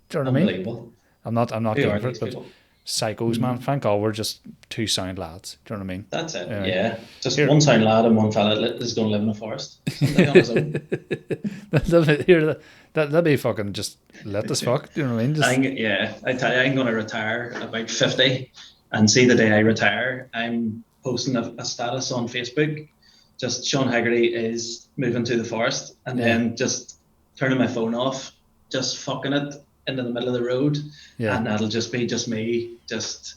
Do you know what I mean? Unbelievable. I'm not Who game are for these it, but people? psychos, man. Thank God we're just two sound lads. Do you know what I mean? That's it. Anyway, Yeah, just here, one sound lad and one fella is going to live in a forest someday on his own. here, that'd be fucking just let this fuck. Do you know what I mean? Just Yeah, I tell you, I'm going to retire about 50, and see the day I retire, I'm posting a status on Facebook. Just Sean Hegarty is moving to the forest, and yeah, then just turning my phone off, just fucking it into the middle of the road, yeah. and that'll just be just me, just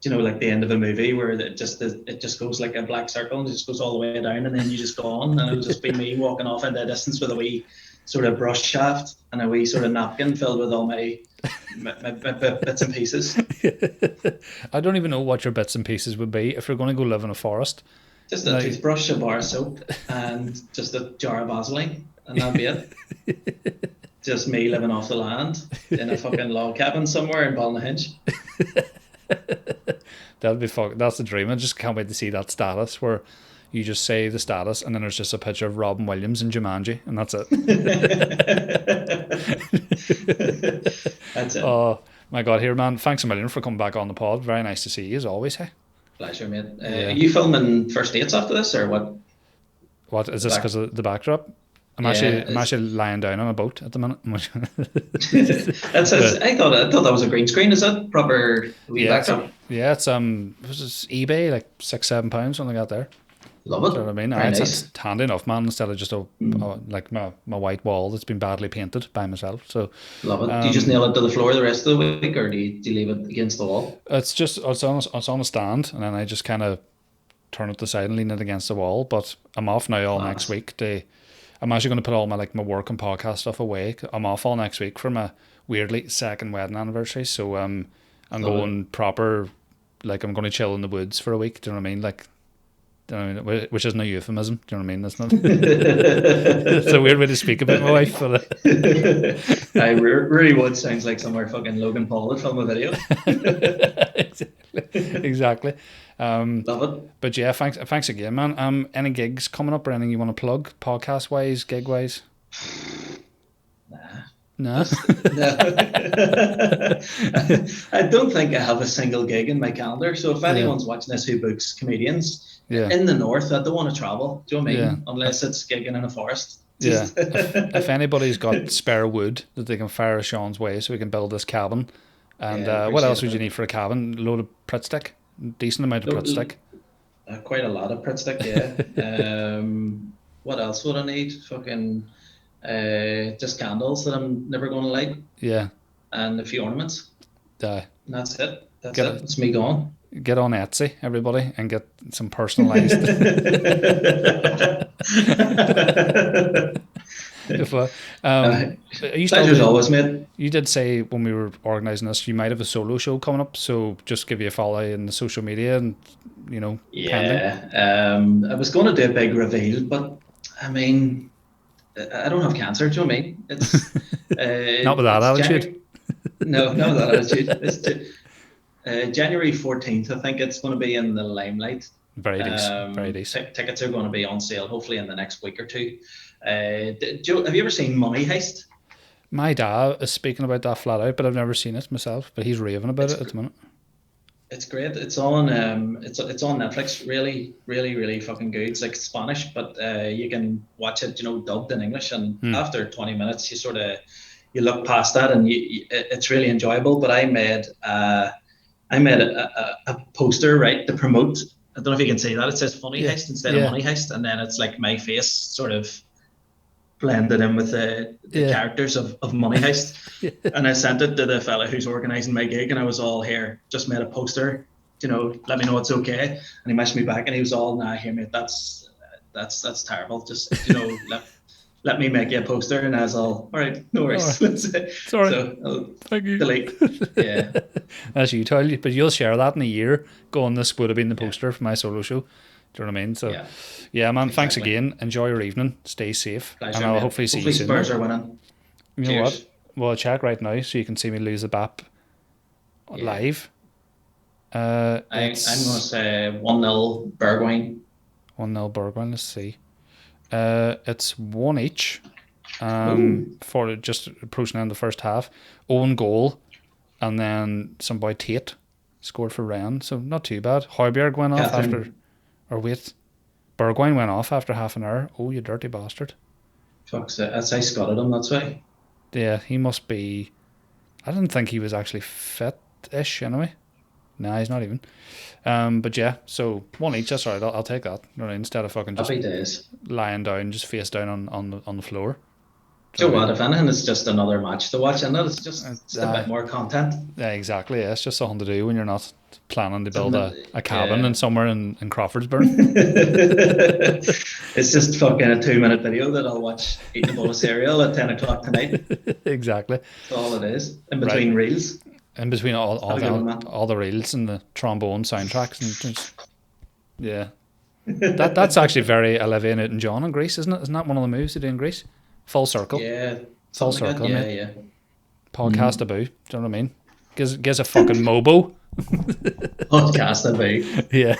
like the end of a movie where it just goes like a black circle and it just goes all the way down, and then you just gone, and it'll just be me walking off into the distance with a wee sort of brush shaft and a wee sort of napkin filled with all my bits and pieces. I don't even know what your bits and pieces would be if you're going to go live in a forest. Just a Like, toothbrush, a bar of soap, and just a jar of Vaseline, and that'd be it. Just me living off the land in a fucking log cabin somewhere in Balnahinch. that'd be fuck. That's the dream. I just can't wait to see that status where you just say the status, and then there's just a picture of Robin Williams and Jumanji, and that's it. That's it. Oh my God, here, man! Thanks a million for coming back on the pod. Very nice to see you as always. Hey, Pleasure, mate. Yeah. Are you filming first dates after this, or what? what is this because of the backdrop? I'm actually lying down on a boat at the minute. I thought that was a green screen. Is that proper wee backdrop? It's was this eBay, like £6-7, something like that there. Love it. Do you know what I mean? Very nice. It's handy enough, man, instead of just like my white wall that's been badly painted by myself. So Love it. Do you just nail it to the floor the rest of the week, or do you leave it against the wall? it's on a stand, and then I just kind of turn it to the side and lean it against the wall. But I'm off now all next week. I'm actually going to put all my my work and podcast stuff away. I'm off all next week for my weirdly second wedding anniversary. So I'm going proper, like I'm going to chill in the woods for a week. Do you know what I mean? Like, do you know what I mean? Which isn't a euphemism. Do you know what I mean? That's not. It's a weird way to speak about my wife. But Rory Wood sounds like somewhere fucking Logan Paul would film a video. Exactly. Love it. But yeah, thanks again, man. Any gigs coming up or anything you want to plug, podcast wise, gig wise? No. I don't think I have a single gig in my calendar. So if anyone's watching this who books comedians in the north, I don't want to travel. Do you know what I mean? Unless it's gigging in a forest. Yeah. if anybody's got spare wood that they can fire a Sean's way so we can build this cabin. And what else would you need for a cabin? A load of Pritt stick? Decent amount of Pritt stick? Quite a lot of Pritt stick, yeah. What else would I need? Fucking just candles that I'm never going to light. Yeah. And a few ornaments. And that's it. That's it. It's me gone. Get on Etsy, everybody, and get some personalised. Pleasure's always, mate. You did say when we were organising this, you might have a solo show coming up, so just give you a follow in the social media and, pending. I was going to do a big reveal, but I mean, I don't have cancer. Do you know what I mean? It's not with that attitude. No, not with that attitude. It's January 14th. I think it's going to be in the Limelight. Very decent. Very decent. Tickets are going to be on sale, hopefully in the next week or two. Joe, have you ever seen Money Heist? My dad is speaking about that flat out, but I've never seen it myself. But he's raving about it at the minute. It's great. It's on it's on Netflix. Really, really, really fucking good. It's like Spanish, but you can watch it, dubbed in English. And after 20 minutes, you look past that, and it's really enjoyable. But I made a poster, right, to promote. I don't know if you can see that. It says Funny Heist instead of Money Heist, and then it's like my face sort of blended in with the characters of Money Heist. And I sent it to the fella who's organising my gig, and I was all, here, just made a poster, let me know it's okay. And he messaged me back, and he was all, nah, here, mate, that's terrible. Just, let me make you a poster. And I was all right, no worries. Sorry. So thank you. Delete. Yeah. As you tell you, but you'll share that in a year, going, this would have been the poster for my solo show. Do you know what I mean? So, yeah, man, thanks again. Enjoy your evening. Stay safe. Pleasure, and I'll hopefully see you soon. Spurs are winning. You know what? Well, I'll check right now so you can see me lose the BAP live. I'm going to say 1-0 Bergwijn. 1-0 Bergwijn, let's see. It's 1 each for just approaching the end of the first half. Own goal, and then some boy Tate scored for Rennes, so not too bad. Højbjerg went off Bergwijn went off after half an hour. Oh, you dirty bastard. Fuck's it. That's I scotted him, that's why. Yeah, he must be. I didn't think he was actually fit-ish anyway. Nah, he's not even. But yeah, so 1 each. That's all right. I'll take that. Instead of fucking just lying down, just face down on the floor. Do you know what? If anything, it's just another match to watch, and it's just a bit more content. Yeah, exactly. Yeah, it's just something to do when you're not planning to build a cabin in somewhere in Crawfordsburg. It's just fucking a 2-minute video that I'll watch eating a bowl of cereal at 10 o'clock tonight. Exactly. That's all it is. In between reels. In between all the reels and the trombone soundtracks and yeah, that's actually very Olivia Newton-John in Greece, isn't it? Isn't that one of the moves they do in Greece? Full circle. Yeah. Full circle. Yeah. Podcast about. Do you know what I mean? Gives a fucking mobo podcast will be. Yeah.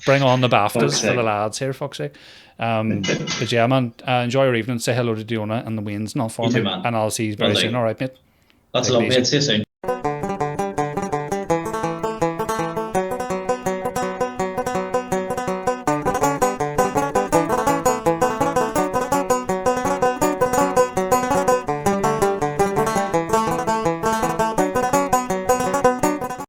Bring on the BAFTAs Fuck's for the sake. lads here, fuck's sake. But yeah, man, enjoy your evening. Say hello to Diona and the Waynes and all for You me. too, man. And I'll see you Will very soon. do. All right, mate. That's Take it lovely. easy. See you soon.